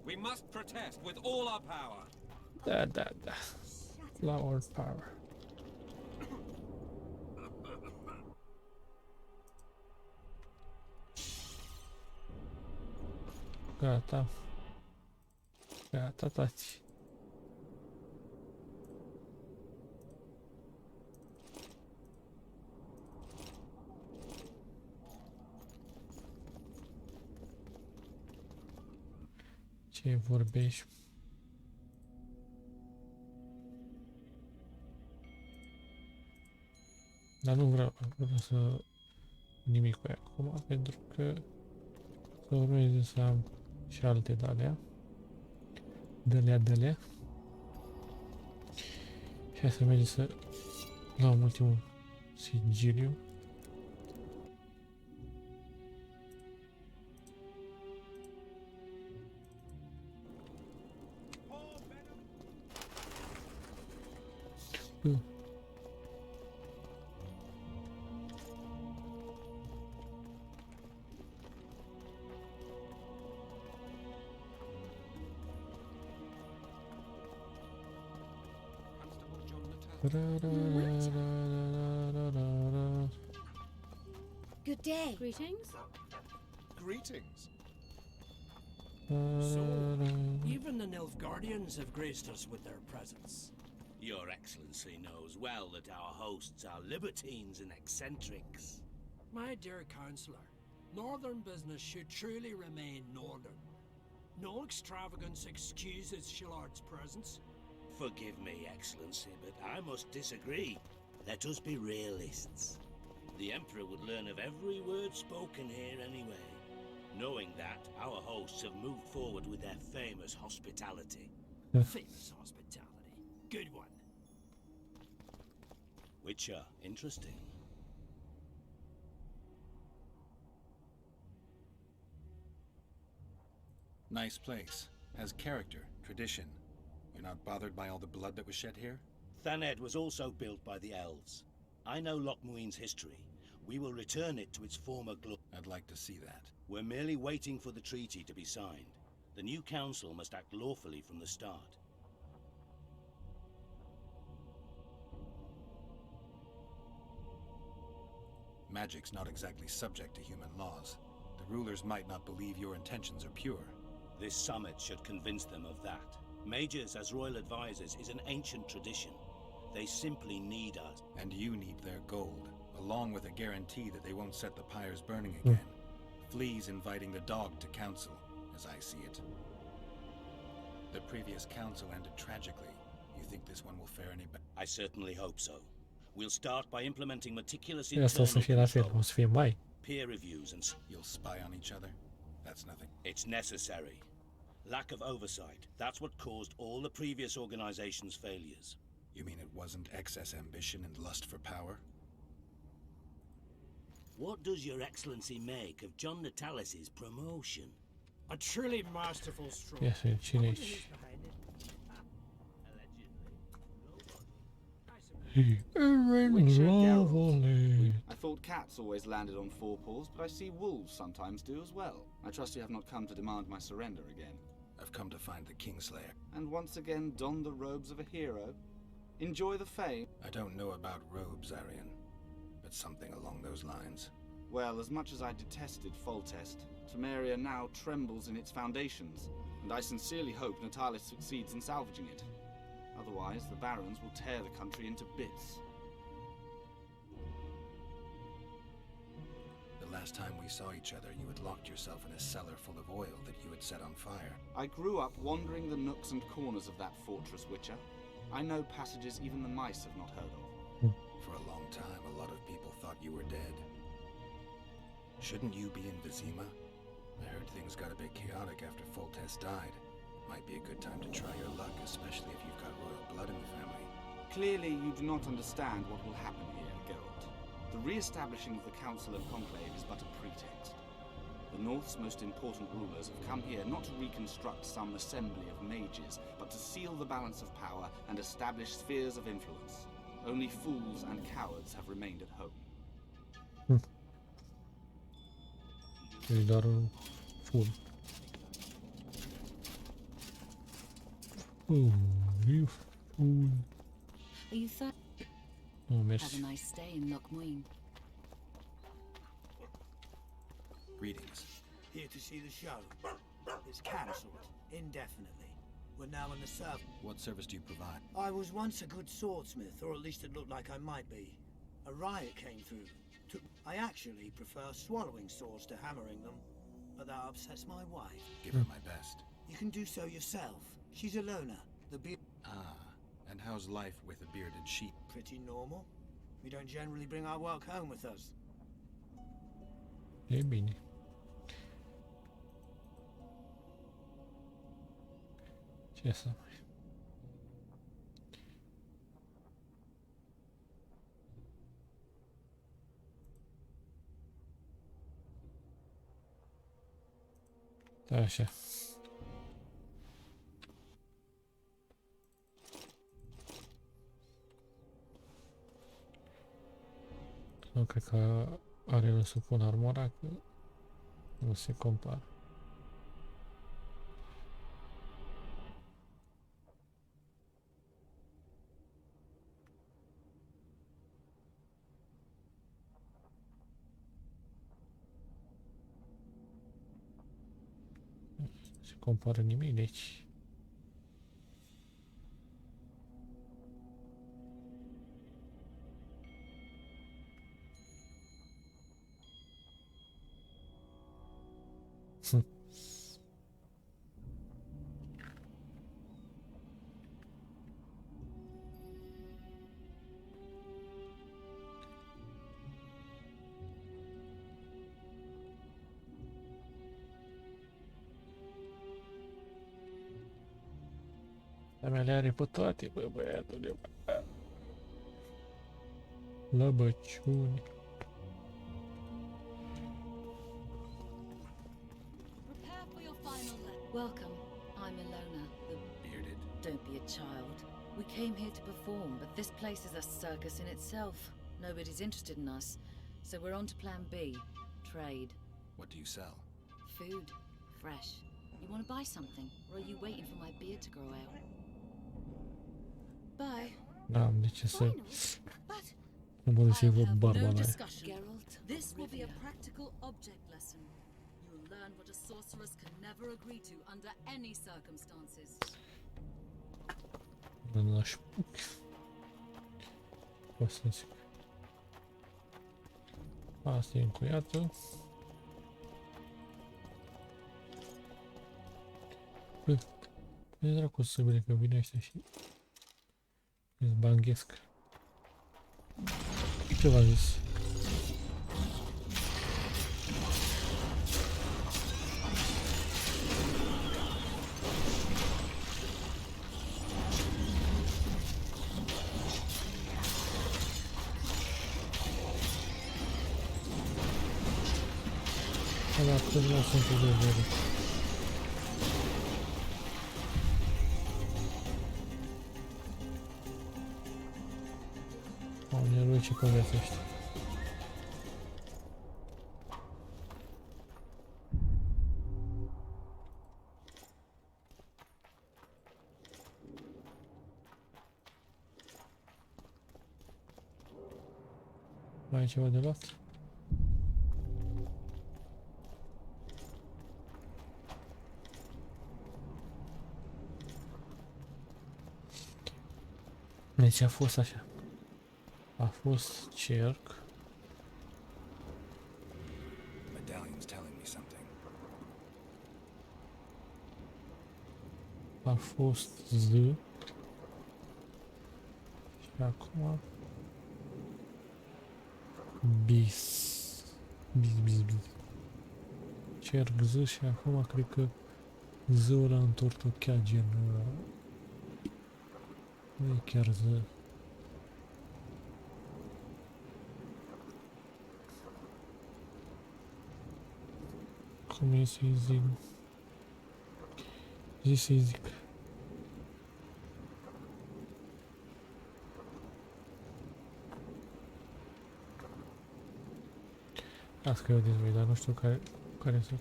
We must protest with all our power. Da. La all power. Gata. Gata, taci. Ce vorbești? Dar nu vreau să nimic cu ea acum, pentru că să urmeze să am și alte de-alea. Dălea. Și hai să mergem să luăm ultimul sigiliu. Good day. Greetings. Greetings. So, even the Nilfgaardians have graced us with their presence. Your Excellency knows well that our hosts are libertines and eccentrics. My dear Councillor, northern business should truly remain northern. No extravagance excuses Shillard's presence. Forgive me, Excellency, but I must disagree. Let us be realists. The Emperor would learn of every word spoken here anyway. Knowing that, our hosts have moved forward with their famous hospitality. Famous hospitality. Good one. Witcher, interesting. Nice place. Has character, tradition. You're not bothered by all the blood that was shed here? Thaned was also built by the elves. I know Loch Muin's history. We will return it to its former glory. I'd like to see that. We're merely waiting for the treaty to be signed. The new council must act lawfully from the start. Magic's not exactly subject to human laws. The rulers might not believe your intentions are pure. This summit should convince them of that. Mages as royal advisors is an ancient tradition. They simply need us. And you need their gold, along with a guarantee that they won't set the pyres burning again. Flea's inviting the dog to council, as I see it. The previous council ended tragically. You think this one will fare any better? I certainly hope so. We'll start by implementing meticulous Eu só internal sei lá se control, vamos ver mais. peer reviews and... You'll spy on each other? That's nothing. It's necessary. Lack of oversight. That's what caused all the previous organization's failures. You mean it wasn't excess ambition and lust for power? What does your Excellency make of John Natalis's promotion? A truly masterful stroke. Yes, chinês. I thought cats always landed on four paws, but I see wolves sometimes do as well. I trust you have not come to demand my surrender again. I've come to find the Kingslayer. And once again don the robes of a hero? Enjoy the fame? I don't know about robes, Arian, but something along those lines. Well, as much as I detested Foltest, Temeria now trembles in its foundations, and I sincerely hope Natalis succeeds in salvaging it. Otherwise, the barons will tear the country into bits. The last time we saw each other, you had locked yourself in a cellar full of oil that you had set on fire. I grew up wandering the nooks and corners of that fortress, Witcher. I know passages even the mice have not heard of. For a long time, a lot of people thought you were dead. Shouldn't you be in Vizima? I heard things got a bit chaotic after Foltest died. Might be a good time to try your luck, especially if you've got royal blood in the family. Clearly, you do not understand what will happen here, Geralt. The re-establishing of the Council and Conclave is but a pretext. The North's most important rulers have come here not to reconstruct some assembly of mages, but to seal the balance of power and establish spheres of influence. Only fools and cowards have remained at home. Ele dar full. You fool. Are you third? Oh, Have merci. a nice stay in Loch Muin. Greetings. Here to see the show. It's cancelled, indefinitely. We're now in the south. What service do you provide? I was once a good swordsmith, or at least it looked like I might be. A riot came through. I actually prefer swallowing swords to hammering them, but that upsets my wife. Give her my best. You can do so yourself. She's a loner. Ah, and how's life with a bearded sheep? Pretty normal. We don't generally bring our work home with us. E bine. Ce să mai... Așa. Nu cred că are rost să pun armora, că nu se compară. Se compară nimic, deci... Dar mea le are pe toate, bă, băiatule, bă. Lăbăciuni. Prepare for your final welcome. I'm Ilona, the bearded. Don't be a child. We came here to perform, but this place is a circus in itself. Nobody's interested in us, so we're on to plan B. Trade. What do you sell? Food. Fresh. You want to buy something, or are you waiting for my beard to grow out? Bye. N-am de ce să... Nu pot să-i văd barba No la ea. discussion. Geralt, this will be a practical object lesson. You'll learn what a sorceress can never agree to under any circumstances. Nu aș... O să zic. Asta e încuiată. Bă, de dracu să vede că vine ăștia și... îți banghesc. Ce v-am zis? Ăla cât nu sunt de vedere. Oamenii lui ce povestește. Mai e ceva de luat? Deci a fost așa. A fost cerc. Medallion's telling me something. A fost Z. Și acum... Bis. Bis. Cerc Z și acum cred că Z-ul ăla întortochea gen... Nu e chiar Z. Cum e să-i zic? Zi să-i zic. Asta că eu dezvăi, dar nu știu care să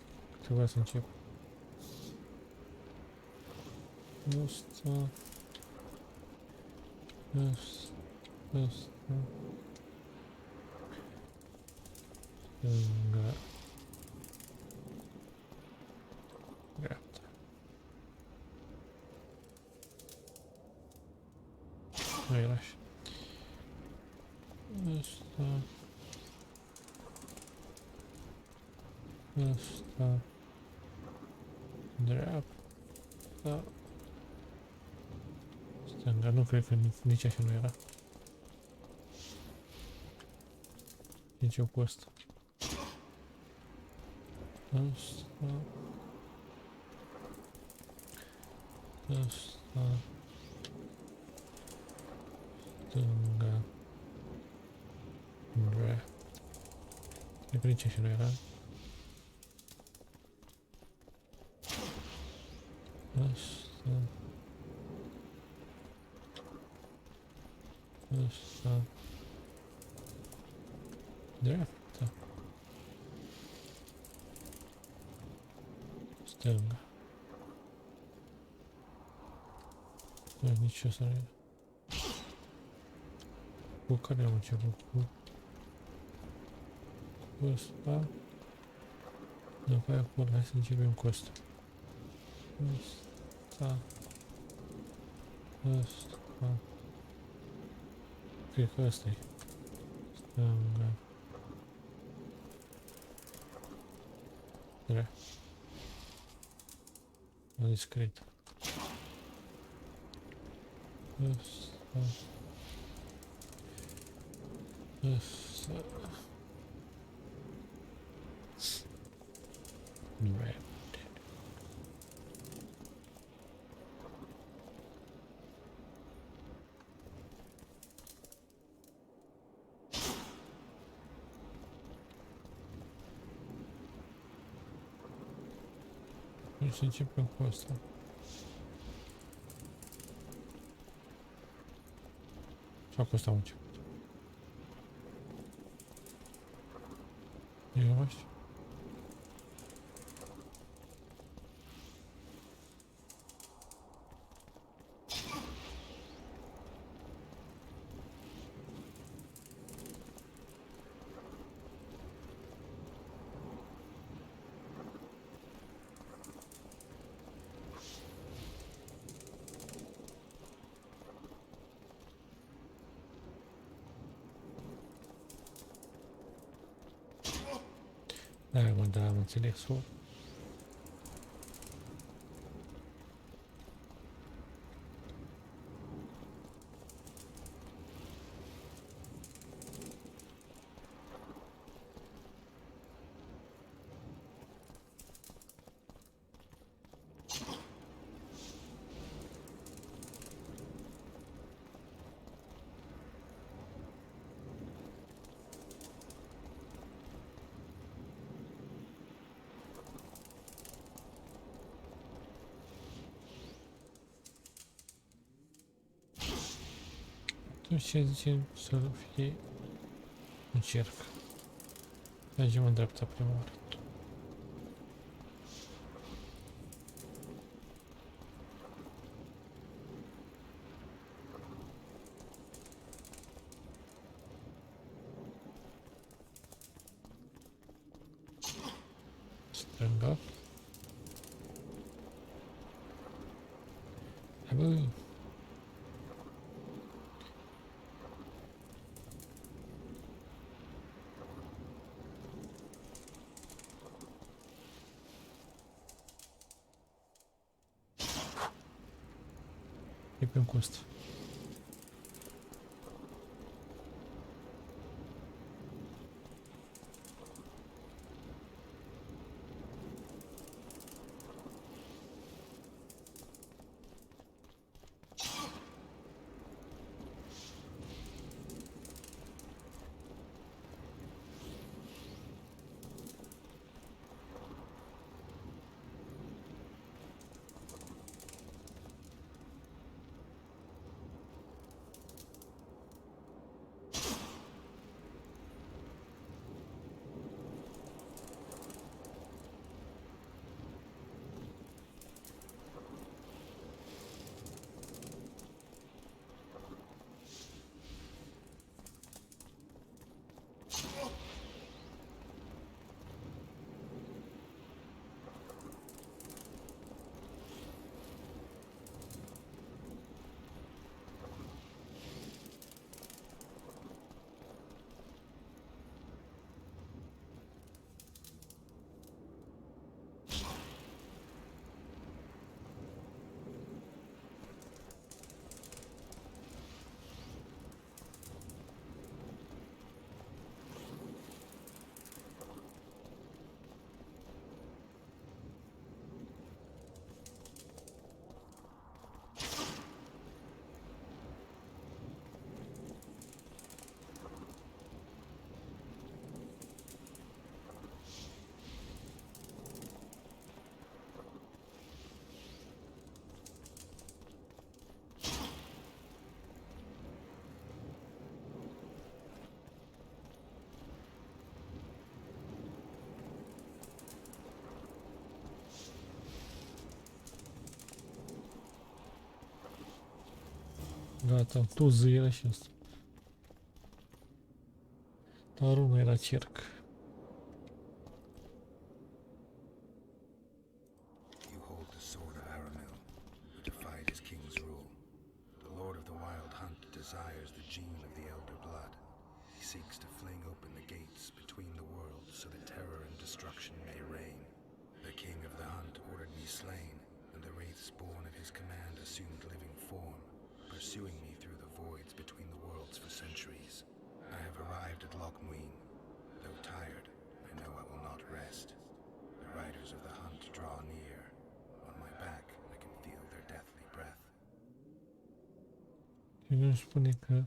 trebuia să încep. Ăsta. Stânga. Dreapta. Nu era așa. Ăsta. Ăsta. Dreapta. Stânga, nu cred că nici așa nu era. Nici eu cu ăsta. Ăsta. Ăsta. Stânga. Dreapta. Cred că nici așa nu era. Ăsta. Ăsta. Dreapta. Stânga. Nu, nici ăsta nu era. Cu care am început? Cu ăsta. După aia cu ăla. Hai să începem cu ăsta. Ăsta. Ăsta. Cred că ăsta e. Stânga. Dreapta. Discret. Ăsta. Ăsta. Dreapta. Deci să începem cu asta. Sau cu asta am început. Eu mai știu. Da, mă, da, am înțeles-o. Atunci ce zicem să fie un cerc. Mergem în dreapta prima oară. Stânga. Hai bă! Începem cu asta. Gata, tuză era și asta. Dar unul era cerc. You hold the sword of Aramil, who defied his king's rule. The Lord of the Wild Hunt desires the gene of the Elder Blood. He seeks to fling open the gates between the worlds so that terror and destruction may reign. The king of the hunt ordered me slain, and the wraiths born at his command assumed living form, pursuing me through the voids between the worlds for centuries. I have arrived at Lochmuin. Though tired, I know I will not rest. The riders of the hunt draw near. On my back, I can feel their deathly breath. Și nu spune că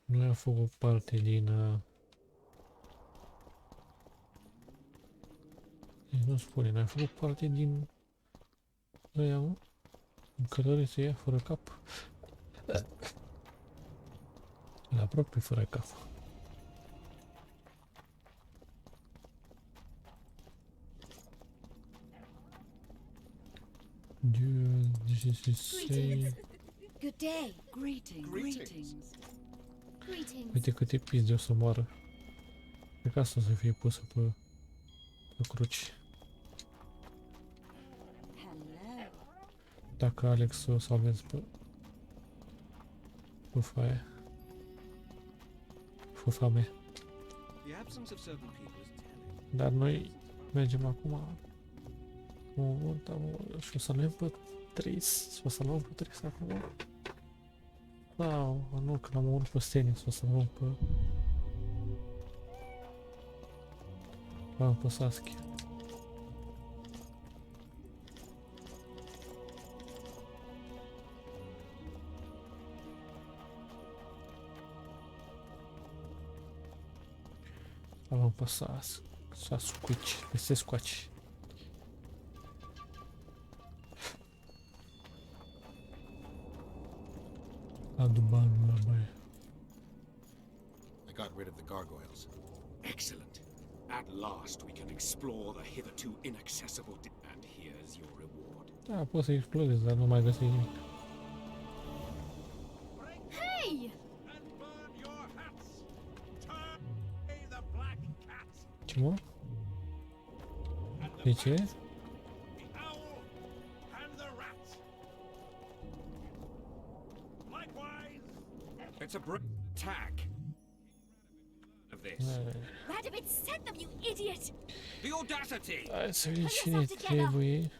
Nu a făcut parte din... nu spune, n-a făcut parte din... Ăia, mă? În călăriță ea fără cap. La propriu fără cap. Good day. Greetings. Uite câte pizde o să moară. Cred că asta o să fie pusă pe cruci. Dacă Alex o salvezi pe foaia. Fufame. Dar noi mergem acum. Și o să salvăm pe Tris. O să salvăm pe Tris acum. Sau, nu, că l-am omorât pe Stenis. O să salvăm pe... L-am pe Sasuke. L-am pe Sasuke. Este scoaci. Adu banul la baie. I got rid of the gargoyles. Excellent. At last we can explore the hitherto inaccessible and here's your reward. Da, poți să explodezi, dar nu mai găsi nimic. Hey! Ce mă? De ce? It's a great attack of this. Radovid sent them, you idiot! The audacity! Hai să vedem cine trebuie.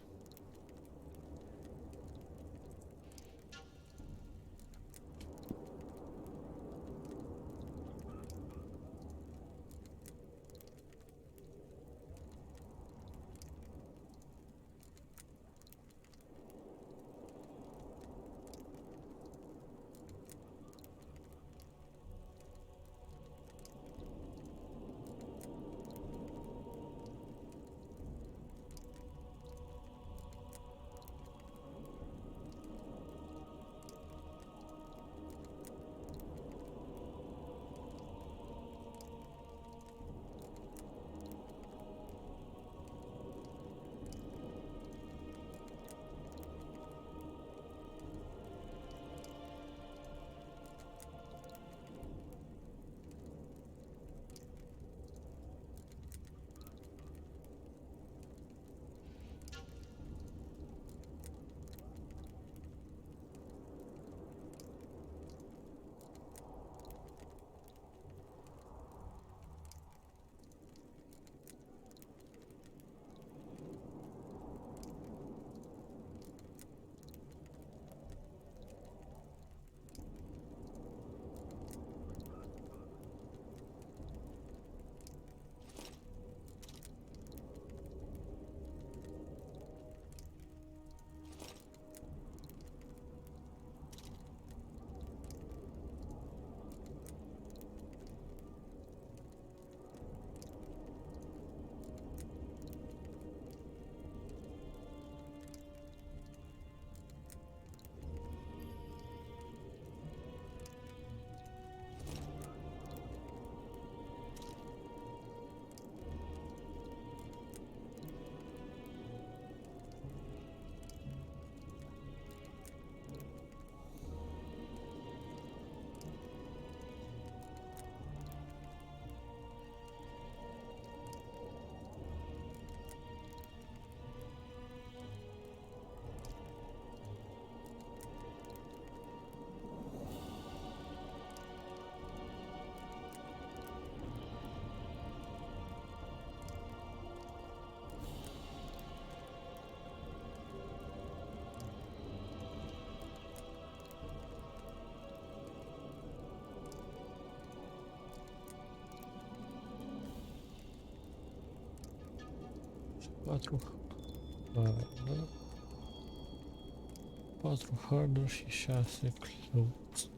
Patru harduri și 6 clothes.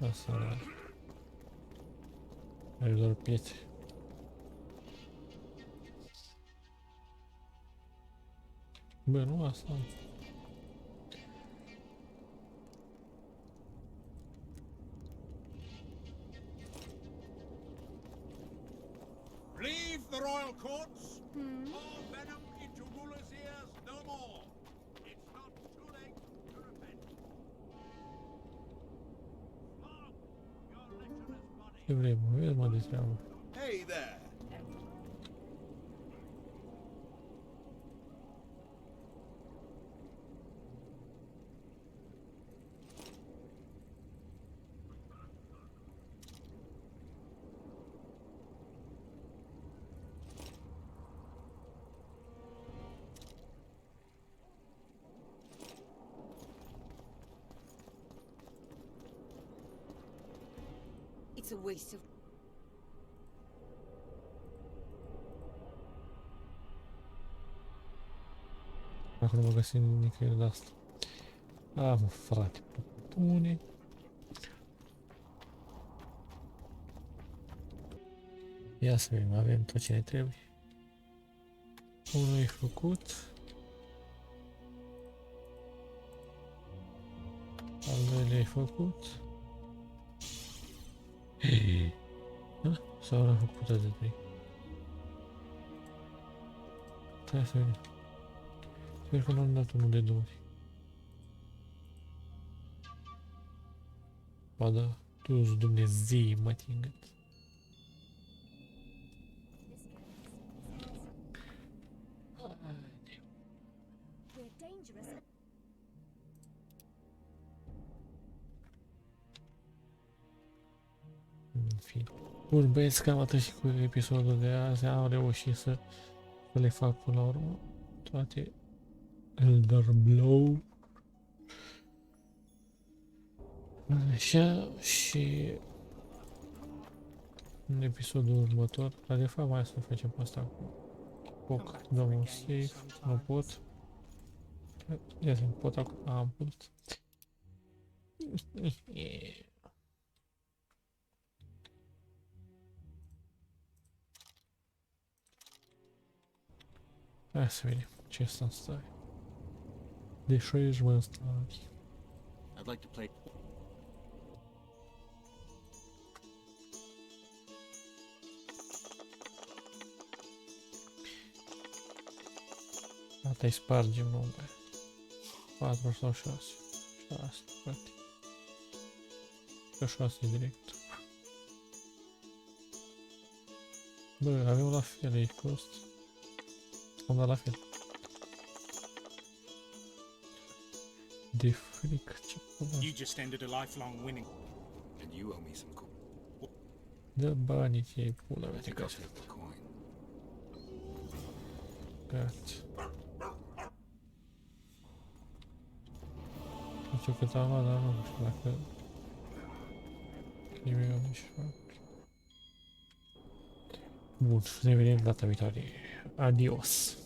Asta da. Are doar pietre. Bă, nu asta. Leave the royal courts. Pour venom into rulers' ears no more. It's not too late to repent. Flog your lecherous body. Ce vrei, mă? Vezi, mă, de treabă. Hey there. It's a waste of... Acum nu mă găsim nicăieri de asta. A, mă, frate, pune. Ia să vedem, avem tot ce ne trebuie. Unul e făcut. Al doilea e făcut. Da? Sau l-am făcut de 3? Hai să vedem. Sper că n-am dat unul de 2 ori. Ba da, tu-ți Dumnezei, mă tingăt. În fine. Bun, băieți, cam atât și cu episodul de azi. Am reușit să le fac până la urmă toate Elder Blow. Așa, și în episodul următor, dar de fapt mai să facem asta cu foc, dăm un save, nu pot. Ia să pot acum, am putut. Hai să vedem ce stă în stare. De 60 mă în stare. I'd like to play. Gata, îi spargem numele. 4 sau 6. 6, frate. Că 6 e direct. Bă, avem la fel, e cost. Am dat la fel. De fric, ce pula. You just ended a lifelong winning. And you owe me some coin. Dă banii ție, pula mea, te Take casă. off the coin. Gata. Nu știu cât am luat, dar nu știu dacă... Nimic nu știu. Bun, ne vedem data viitoare. Adios.